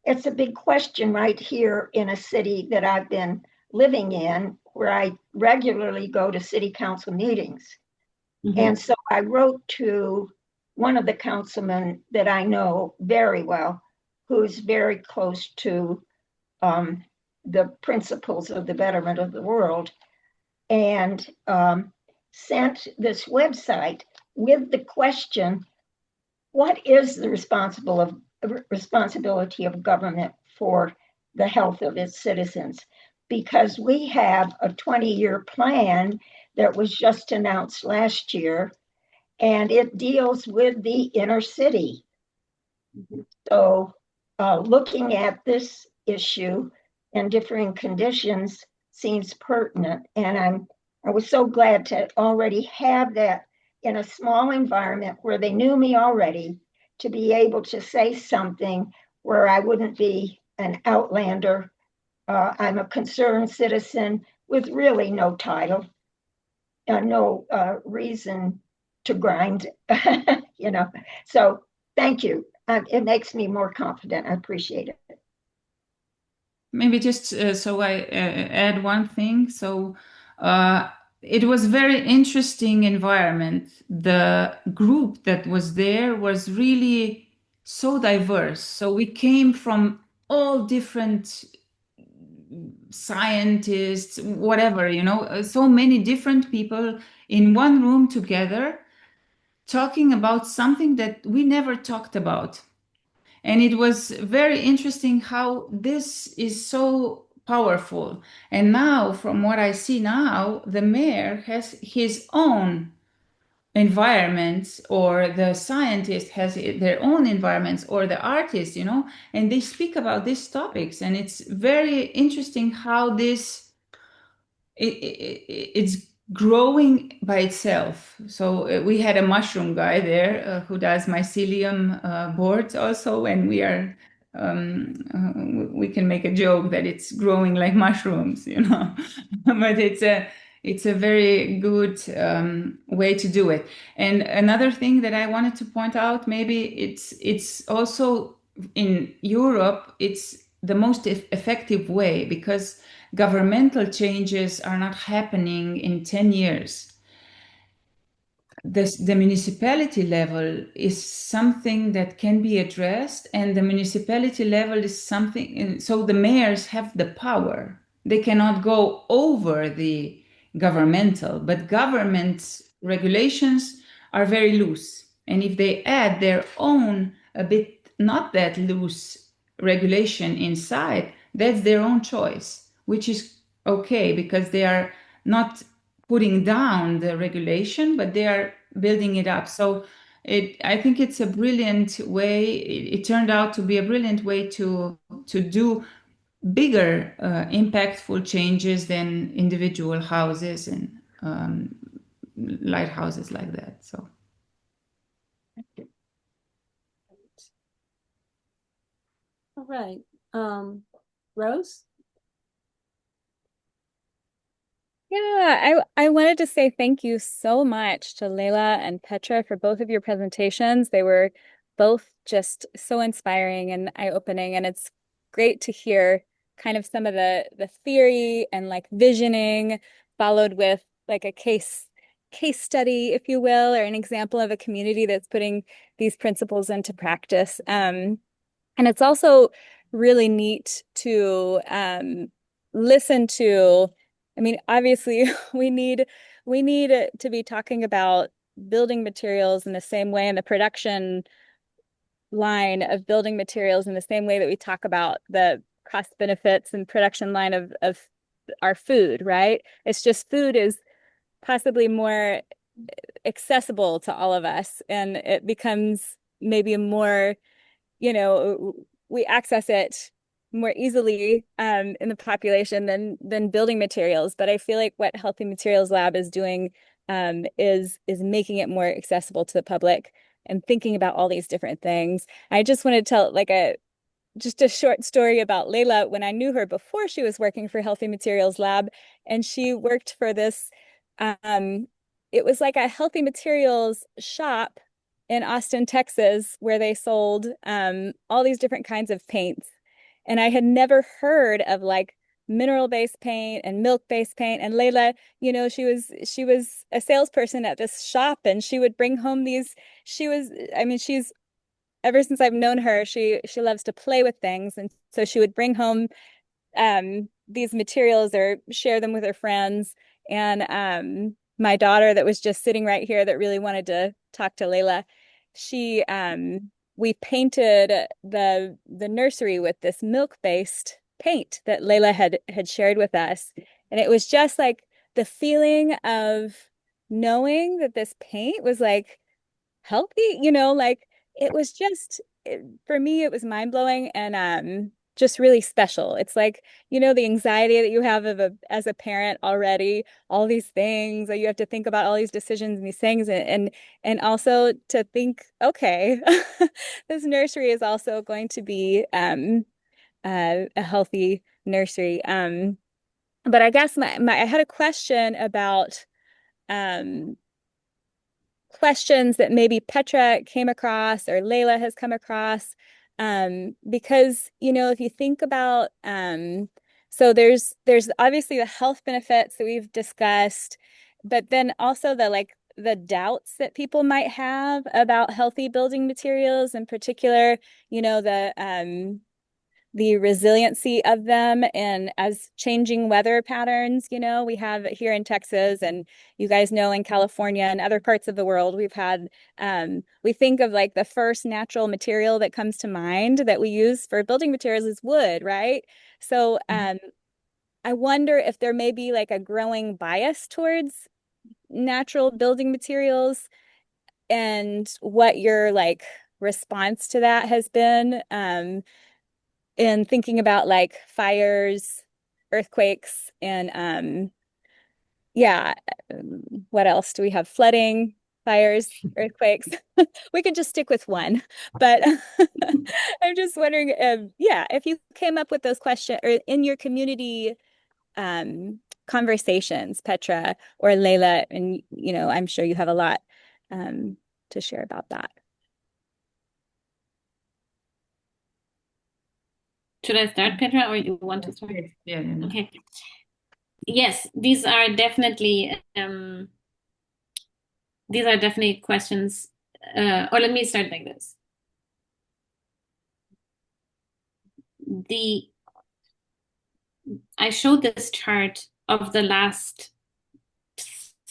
it's a big question right here in a city that I've been living in, where I regularly go to city council meetings. And so I wrote to one of the councilmen that I know very well, who's very close to the principles of the betterment of the world, and sent this website with the question, what is the responsibility of government for the health of its citizens? Because we have a 20-year plan that was just announced last year, and it deals with the inner city. So looking at this issue and differing conditions seems pertinent. And I was so glad to already have that in a small environment where they knew me already, to be able to say something where I wouldn't be an outlander. I'm a concerned citizen with really no title, no reason to grind, So thank you. It makes me more confident. I appreciate it. maybe just so I add one thing. So it was very interesting environment. The group that was there was really so diverse. So we came from all different scientists, whatever, so many different people in one room together talking about something that we never talked about. And it was very interesting how this is so powerful. And now, from what I see now, the mayor has his own environments, or the scientist has their own environments, or the artist, and they speak about these topics. And it's very interesting how it's growing by itself. So we had a mushroom guy there who does mycelium boards also, and we can make a joke that it's growing like mushrooms, but it's a very good way to do it. And another thing that I wanted to point out, maybe it's also in Europe, it's the most effective way, because governmental changes are not happening in 10 years. The municipality level is something that can be addressed, and the municipality level is something, so the mayors have the power. They cannot go over the governmental, but government regulations are very loose. And if they add their own, a bit not that loose regulation inside, that's their own choice, which is okay, because they are not putting down the regulation, but they are building it up. So I think it's a brilliant way. It turned out to be a brilliant way to do bigger, impactful changes than individual houses and lighthouses like that. So. All right. Rose? Yeah, I wanted to say thank you so much to Leila and Petra for both of your presentations. They were both just so inspiring and eye-opening, and it's great to hear kind of some of the theory and like visioning followed with like a case study, if you will, or an example of a community that's putting these principles into practice. And it's also really neat to listen to. I mean, obviously, we need to be talking about building materials in the same way, and the production line of building materials in the same way that we talk about the cost benefits and production line of our food, right? It's just food is possibly more accessible to all of us, and it becomes maybe a more, we access it more easily in the population than building materials. But I feel like what Healthy Materials Lab is doing is making it more accessible to the public and thinking about all these different things. I just want to tell like just a short story about Leila. When I knew her before she was working for Healthy Materials Lab, and she worked for this, it was like a healthy materials shop in Austin, Texas, where they sold all these different kinds of paints. And I had never heard of like mineral-based paint and milk-based paint. And Leila, she was a salesperson at this shop, and she would bring home these. I mean, she's ever since I've known her, she loves to play with things, and so she would bring home these materials or share them with her friends. And my daughter, that was just sitting right here, that really wanted to talk to Leila, she we painted the nursery with this milk-based paint that Leila had shared with us. And it was just like the feeling of knowing that this paint was like healthy, like it was just, for me, it was mind-blowing and just really special. It's like, the anxiety that you have as a parent already, all these things that you have to think about, all these decisions and these things, and also to think, okay, this nursery is also going to be a healthy nursery. But I guess I had a question about questions that maybe Petra came across or Leila has come across Because, if you think about, so there's obviously the health benefits that we've discussed, but then also the doubts that people might have about healthy building materials, in particular, the resiliency of them and as changing weather patterns, we have here in Texas, and you guys know in California and other parts of the world, we've had, we think of the first natural material that comes to mind that we use for building materials is wood, right? So I wonder if there may be a growing bias towards natural building materials and what your response to that has been. In thinking about fires, earthquakes, and yeah, what else do we have? Flooding, fires, earthquakes. We could just stick with one, but I'm just wondering, if you came up with those questions or in your community conversations, Petra or Leila, and I'm sure you have a lot to share about that. Should I start, Petra, or you want to start? Yeah. Okay. Yes, these are definitely questions. Or let me start like this. I showed this chart of the last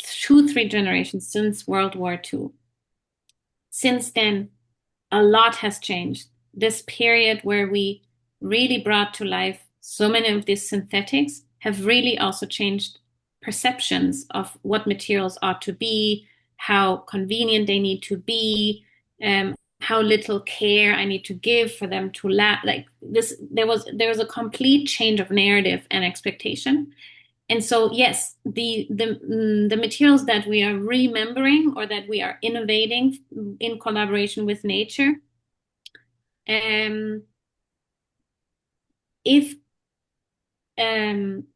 2-3 generations since World War II. Since then, a lot has changed. This period where we really brought to life so many of these synthetics have really also changed perceptions of what materials ought to be, how convenient they need to be, how little care I need to give for them to last. There was a complete change of narrative and expectation. And so, yes, the materials that we are remembering or that we are innovating in collaboration with nature, if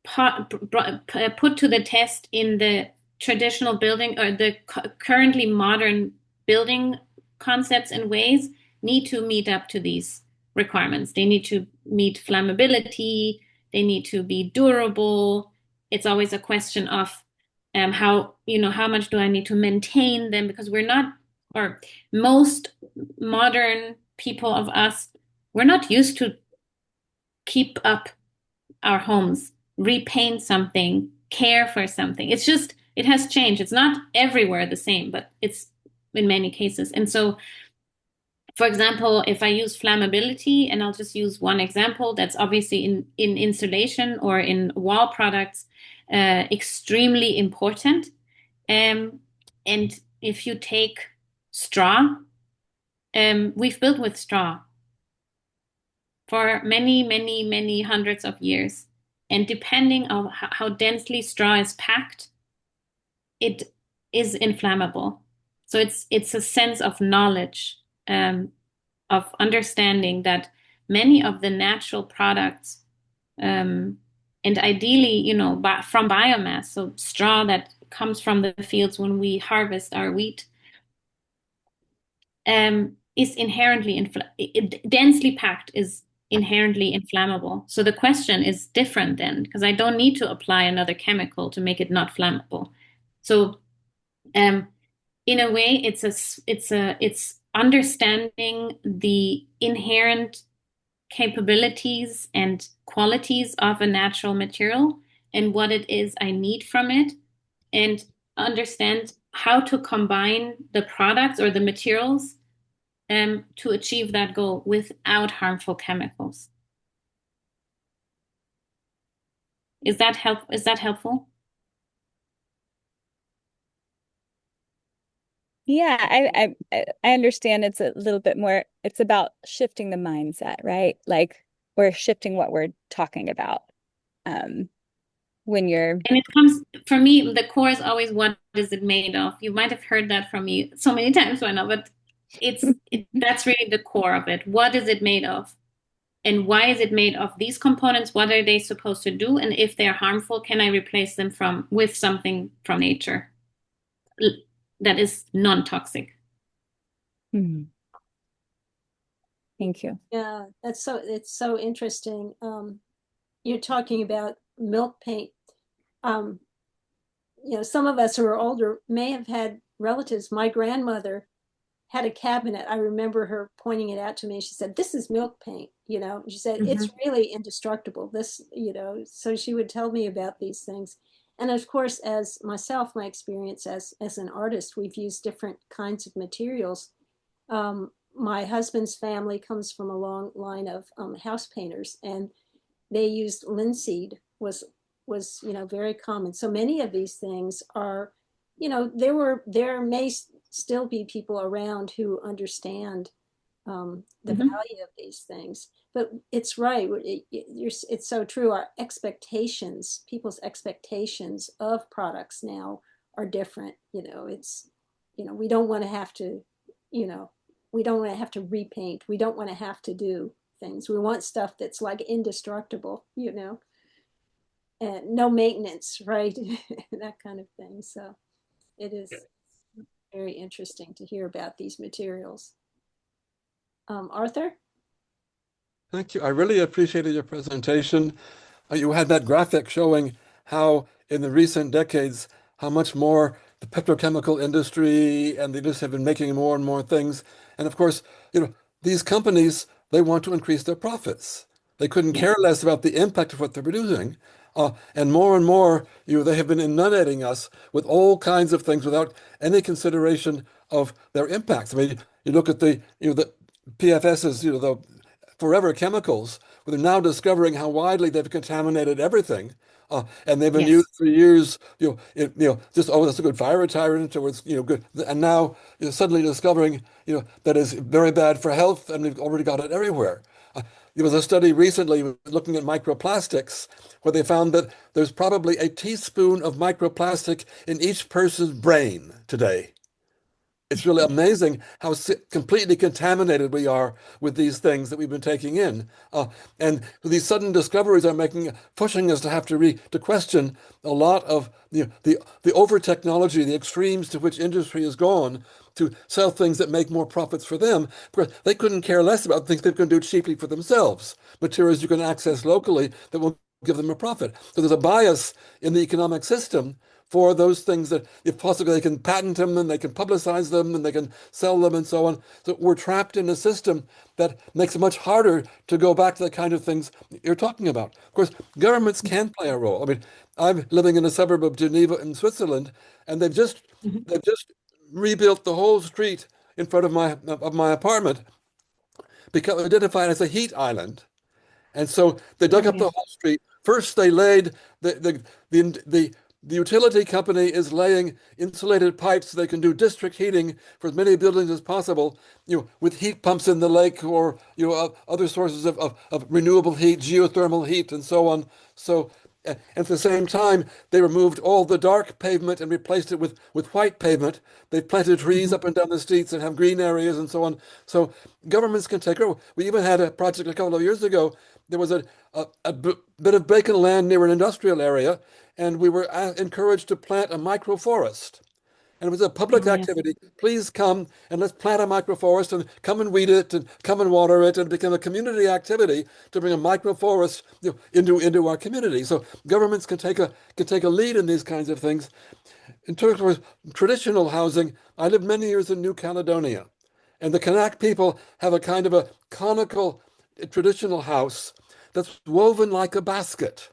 put to the test in the traditional building or the currently modern building concepts and ways, need to meet up to these requirements. They need to meet flammability. They need to be durable. It's always a question of how much do I need to maintain them, because most modern people of us, we're not used to keep up our homes, repaint something, care for something. It has changed. It's not everywhere the same, but it's in many cases. And so, for example, if I use flammability, and I'll just use one example that's obviously in insulation or in wall products, extremely important. And if you take straw, we've built with straw for many, many, many hundreds of years. And depending on how densely straw is packed, it is inflammable. So it's a sense of knowledge, of understanding that many of the natural products, and ideally, from biomass, so straw that comes from the fields when we harvest our wheat, is inherently densely packed, is inherently inflammable. So the question is different then, because I don't need to apply another chemical to make it not flammable. So in a way, it's understanding the inherent capabilities and qualities of a natural material and what it is I need from it, and understand how to combine the products or the materials to achieve that goal without harmful chemicals. Is that helpful? Yeah, I understand it's a little bit more, it's about shifting the mindset, right? We're shifting what we're talking about. When you're And it comes, for me, the core is always, what is it made of? You might have heard that from me so many times by now, but that's really the core of it. What is it made of? And why is it made of these components? What are they supposed to do? And if they're harmful, can I replace them with something from nature that is non-toxic? Hmm. Thank you. Yeah, it's so interesting. You're talking about milk paint. Um, some of us who are older may have had relatives. My grandmother had a cabinet. I remember her pointing it out to me. She said, "This is milk paint." She said, "It's really indestructible." So she would tell me about these things. And of course, as myself, my experience as an artist, we've used different kinds of materials. My husband's family comes from a long line of house painters, and they used linseed was very common. So many of these things are, there may still be people around who understand the value of these things. But it's right. It's so true. Our expectations, people's expectations of products now are different. We don't want to have to, you know, we don't want to have to repaint. We don't want to have to do things. We want stuff that's like indestructible, and no maintenance, right? That kind of thing. So it is very interesting to hear about these materials. Arthur? Thank you. I really appreciated your presentation. You had that graphic showing how in the recent decades, how much more the petrochemical industry and they just have been making more and more things. And of course, these companies, they want to increase their profits. They couldn't care less about the impact of what they're producing. And more, they have been inundating us with all kinds of things without any consideration of their impacts. I mean, you look at the PFSs, the forever chemicals, where they're now discovering how widely they've contaminated everything. And they've been used for years, just, oh, that's a good fire retardant, or it's, good. And now you're suddenly discovering, that is very bad for health, and we've already got it everywhere. There was a study recently looking at microplastics where they found that there's probably a teaspoon of microplastic in each person's brain today. It's really amazing how completely contaminated we are with these things that we've been taking in. And these sudden discoveries are pushing us to have to question a lot of the over technology, the extremes to which industry has gone to sell things that make more profits for them. Because they couldn't care less about things they can do cheaply for themselves, materials you can access locally that will give them a profit. So there's a bias in the economic system for those things that, if possible, they can patent them and they can publicize them and they can sell them and so on. So we're trapped in a system that makes it much harder to go back to the kind of things you're talking about. Of course, governments can play a role. I mean, I'm living in a suburb of Geneva in Switzerland, and they've just rebuilt the whole street in front of my apartment because identified as a heat island. And so they dug up the whole street. First, they laid the utility company is laying insulated pipes so they can do district heating for as many buildings as possible, with heat pumps in the lake or other sources of renewable heat, geothermal heat, and so on. So at the same time, they removed all the dark pavement and replaced it with white pavement. They've planted trees up and down the streets and have green areas and so on. So governments can take over. We even had a project a couple of years ago. There was a bit of vacant land near an industrial area, and we were encouraged to plant a microforest. And it was a public activity. Please come and let's plant a microforest and come and weed it and come and water it and become a community activity to bring a microforest into our community. So governments can take a lead in these kinds of things. In terms of traditional housing, I lived many years in New Caledonia, and the Kanak people have a kind of a conical traditional house that's woven like a basket,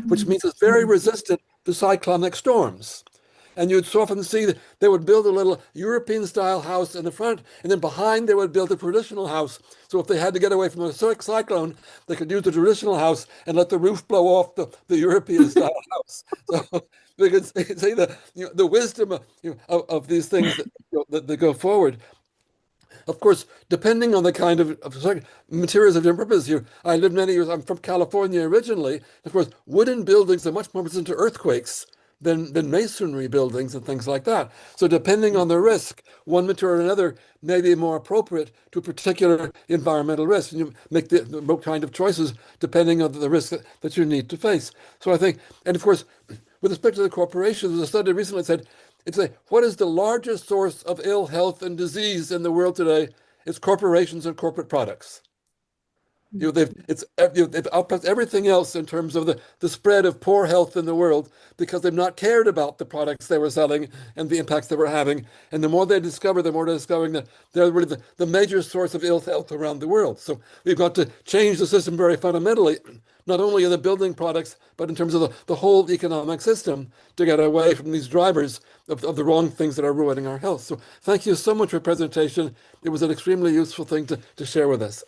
which means it's very resistant to cyclonic storms. And you'd so often see that they would build a little European-style house in the front, and then behind they would build a traditional house. So if they had to get away from a cyclone, they could use the traditional house and let the roof blow off the European-style house. So we can see the wisdom of these things that go forward. Of course, depending on the kind of materials of different purpose here, I lived many years, I'm from California originally. Of course, wooden buildings are much more resistant to earthquakes than masonry buildings and things like that. So depending on the risk, one material or another may be more appropriate to a particular environmental risk. And you make the kind of choices depending on the risk that you need to face. So I think, and of course, with respect to the corporations, there's a study recently said, what is the largest source of ill health and disease in the world today? It's corporations and corporate products. They've outpassed everything else in terms of the spread of poor health in the world because they've not cared about the products they were selling and the impacts they were having. And the more they discover, the more they're discovering that they're really the major source of ill health around the world. So we've got to change the system very fundamentally, not only in the building products, but in terms of the whole economic system to get away from these drivers of the wrong things that are ruining our health. So thank you so much for your presentation. It was an extremely useful thing to share with us.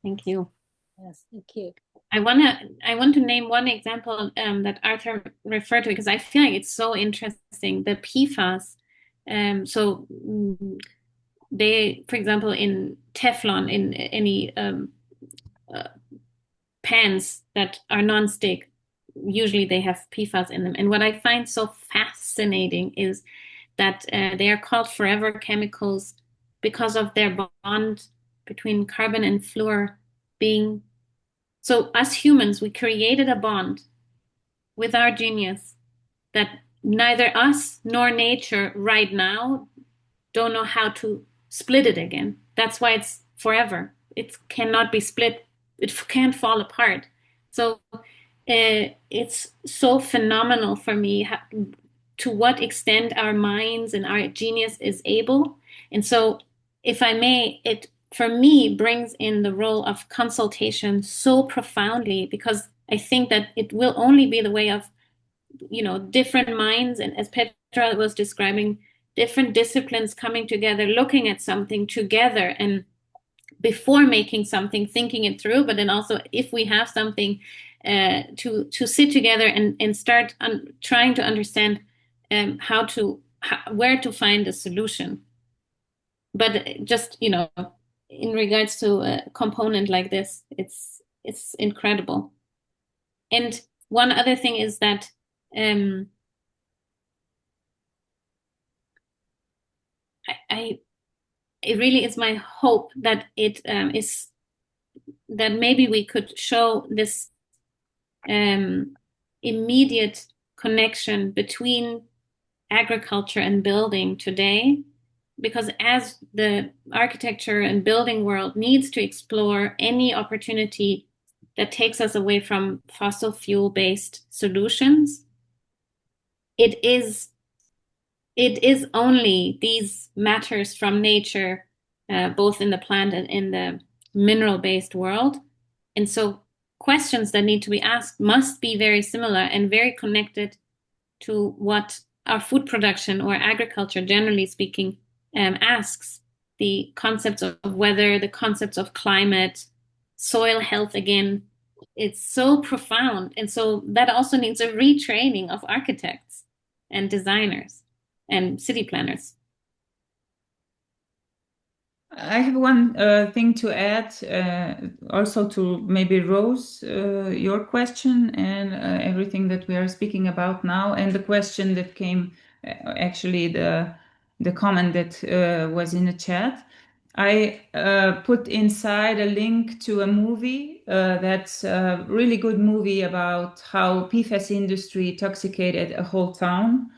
Thank you. Yes, thank you. I want to name one example that Arthur referred to because I feel like it's so interesting. The PFAS. So they, for example, in Teflon, in any pans that are non-stick, usually they have PFAS in them. And what I find so fascinating is that they are called forever chemicals because of their bond between carbon and fluor being. So us humans, we created a bond with our genius that neither us nor nature right now don't know how to split it again. That's why it's forever. It cannot be split. It can't fall apart. So it's so phenomenal for me to what extent our minds and our genius is able. And so, if I may, it for me brings in the role of consultation so profoundly because I think that it will only be the way of, different minds, and as Petra was describing, different disciplines coming together, looking at something together, and before making something, thinking it through, but then also if we have something to sit together and start trying to understand where to find a solution. But just, in regards to a component like this, it's incredible. And one other thing is that it really is my hope that it is that maybe we could show this immediate connection between agriculture and building today, because as the architecture and building world needs to explore any opportunity that takes us away from fossil fuel-based solutions, it is only these matters from nature, both in the plant and in the mineral-based world. And so questions that need to be asked must be very similar and very connected to what our food production or agriculture, generally speaking, asks. The concepts of weather, the concepts of climate, soil health, again, it's so profound. And so that also needs a retraining of architects and designers and city planners. I have one thing to add, also to maybe Rose, your question and everything that we are speaking about now, and the question that came, actually the comment that was in the chat. I put inside a link to a movie that's a really good movie about how PFAS industry intoxicated a whole town.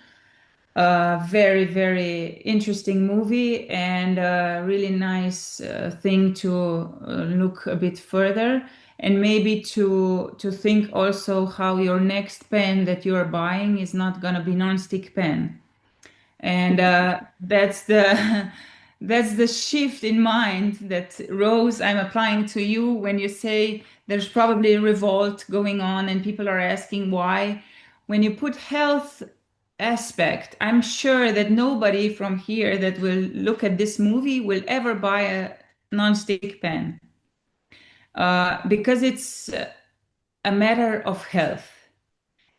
Very, very interesting movie and a really nice thing to look a bit further, and maybe to think also how your next pen that you're buying is not going to be non-stick pen. And that's the that's the shift in mind that, Rose, I'm applying to you when you say there's probably a revolt going on and people are asking why. When you put health aspect, I'm sure that nobody from here that will look at this movie will ever buy a non-stick pen because it's a matter of health.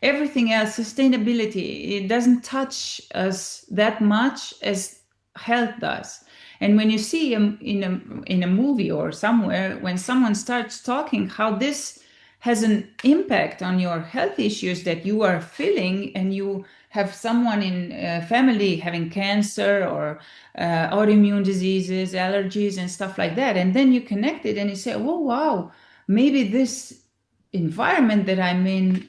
Everything else, sustainability, it doesn't touch us that much as health does. And when you see in a movie or somewhere, when someone starts talking how this has an impact on your health issues that you are feeling, and you have someone in family having cancer or autoimmune diseases, allergies and stuff like that, and then you connect it and you say, oh wow, maybe this environment that I'm in,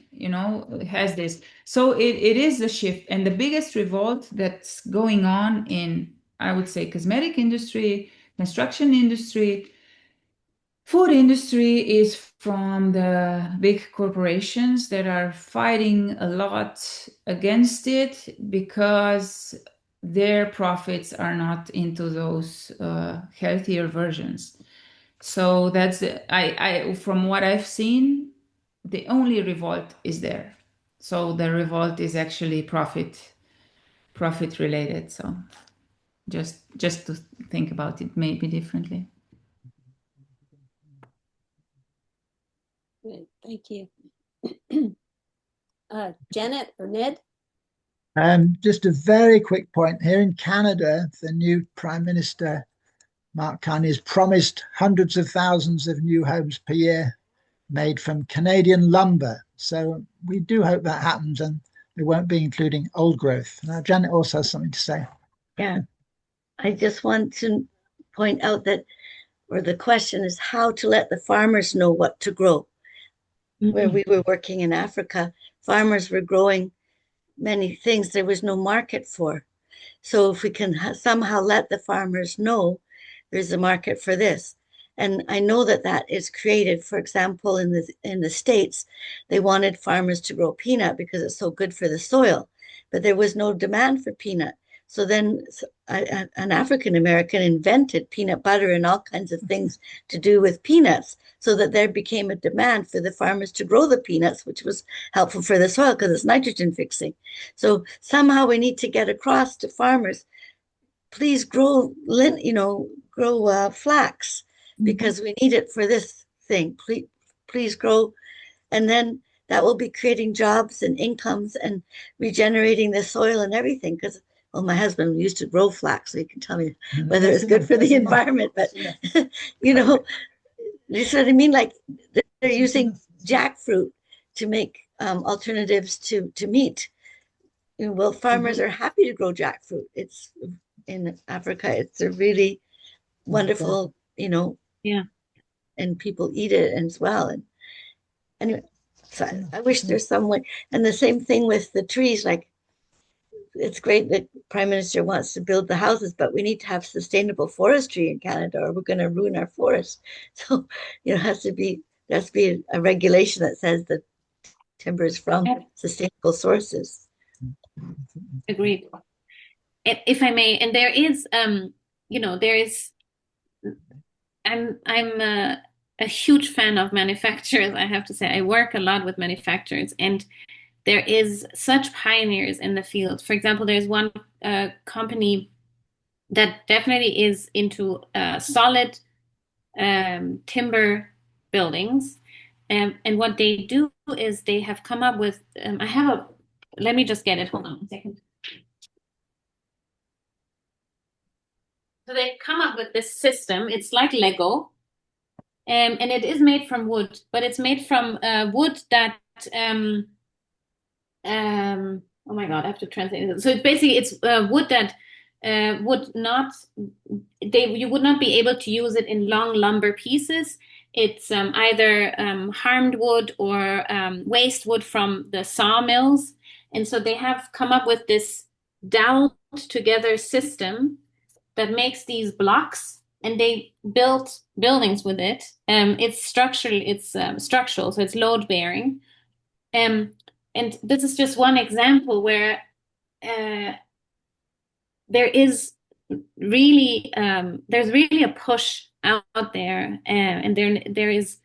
has this. So it is a shift. And the biggest revolt that's going on in, I would say, cosmetic industry, construction industry, food industry is from the big corporations that are fighting a lot against it because their profits are not into those healthier versions. So that's from what I've seen, the only revolt is there. So the revolt is actually profit related. So just to think about it maybe differently. Good, thank you. Janet or Ned? Just a very quick point. Here in Canada, the new Prime Minister, Mark Carney, has promised hundreds of thousands of new homes per year made from Canadian lumber. So we do hope that happens and we won't be including old growth. Now, Janet also has something to say. Yeah, I just want to point out that, or the question is how to let the farmers know what to grow. Where we were working in Africa, farmers were growing many things there was no market for. So if we can somehow let the farmers know there's a market for this. And I know that that is created, for example, in the States, they wanted farmers to grow peanut because it's so good for the soil, but there was no demand for peanut. So then an African American invented peanut butter and all kinds of things to do with peanuts, so that there became a demand for the farmers to grow the peanuts, which was helpful for the soil because it's nitrogen fixing. So somehow we need to get across to farmers, please grow, flax because we need it for this thing. Please grow. And then that will be creating jobs and incomes and regenerating the soil and everything. Because, well, my husband used to grow flax, so he can tell me whether it's good for the environment. But, you know, you see what I mean? Like they're using jackfruit to make alternatives to meat. Well, farmers are happy to grow jackfruit. It's in Africa. It's a really wonderful, Yeah. and people eat it as well. And anyway, so I wish there's some way. And the same thing with the trees. Like, it's great that Prime Minister wants to build the houses, but we need to have sustainable forestry in Canada, or we're going to ruin our forests. So, there has to be a regulation that says that timber is from sustainable sources. Agreed. If I may, and there is, I'm a huge fan of manufacturers. I have to say, I work a lot with manufacturers, and there is such pioneers in the field. For example, there's one company that definitely is into solid timber buildings. And what they do is they have come up with, let me just get it. Hold on a second. So they've come up with this system. It's like Lego. And it is made from wood, but it's made from wood that, oh my God, I have to translate it. So it's wood that you would not be able to use it in long lumber pieces. It's either harmed wood or waste wood from the sawmills. And so they have come up with this doweled together system that makes these blocks, and they built buildings with it. It's structural, so it's load bearing. And this is just one example where there's really a push out there, and there is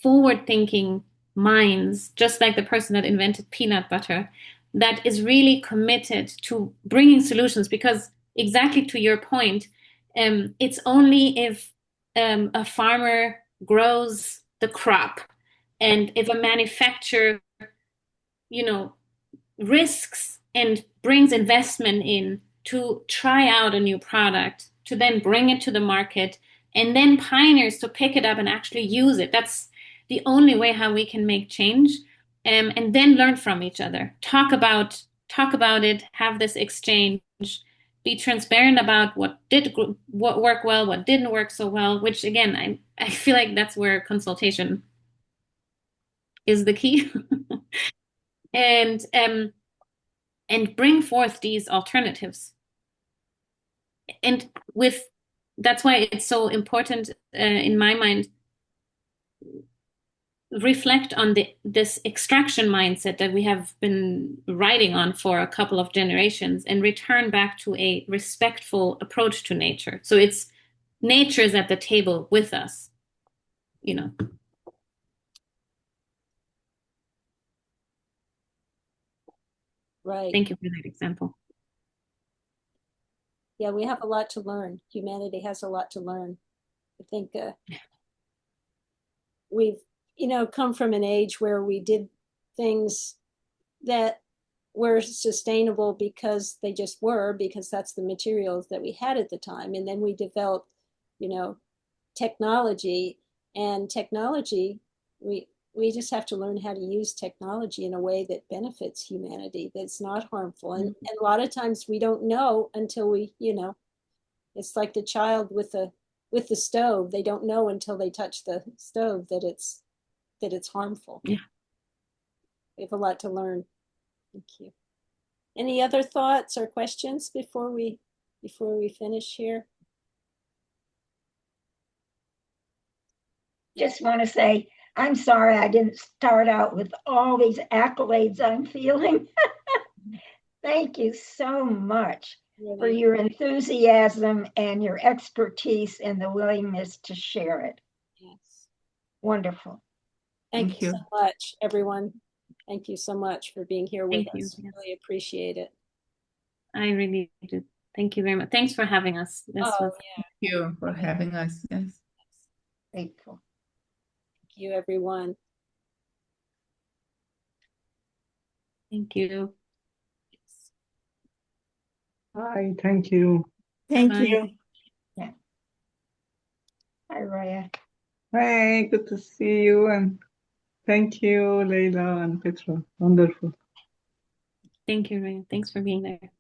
forward-thinking minds, just like the person that invented peanut butter, that is really committed to bringing solutions. Because exactly to your point, it's only if a farmer grows the crop, and if a manufacturer, risks and brings investment in to try out a new product, to then bring it to the market, and then pioneers to pick it up and actually use it. That's the only way how we can make change, and then learn from each other. Talk about it, have this exchange, be transparent about what work well, what didn't work so well, which again, I feel like that's where consultation is the key. and bring forth these alternatives. And that's why it's so important in my mind reflect on this extraction mindset that we have been riding on for a couple of generations and return back to a respectful approach to nature. So it's nature is at the table with us, you know. Right. Thank you for that example. Yeah, we have a lot to learn. Humanity has a lot to learn. I think we've, come from an age where we did things that were sustainable because they just were, because that's the materials that we had at the time. And then we developed, technology, and technology, we just have to learn how to use technology in a way that benefits humanity, that's not harmful. And a lot of times we don't know until we, it's like the child with the stove. They don't know until they touch the stove that it's harmful. Yeah. We have a lot to learn. Thank you. Any other thoughts or questions before we finish here? Just want to say, I'm sorry I didn't start out with all these accolades I'm feeling. Thank you so much for your enthusiasm and your expertise and the willingness to share it. Yes. Wonderful. Thank you so much, everyone. Thank you so much for being here with us. Yes. Really appreciate it. I really do. Thank you very much. Thanks for having us. Yeah. Thank you for having us. Yes. Grateful. Thank you, everyone. Thank you. Hi, thank you. Thank Bye. you. Yeah. Hi, Raya. Hi, good to see you, and thank you, Leila and Petra. Wonderful. Thank you, Raya. Thanks for being there.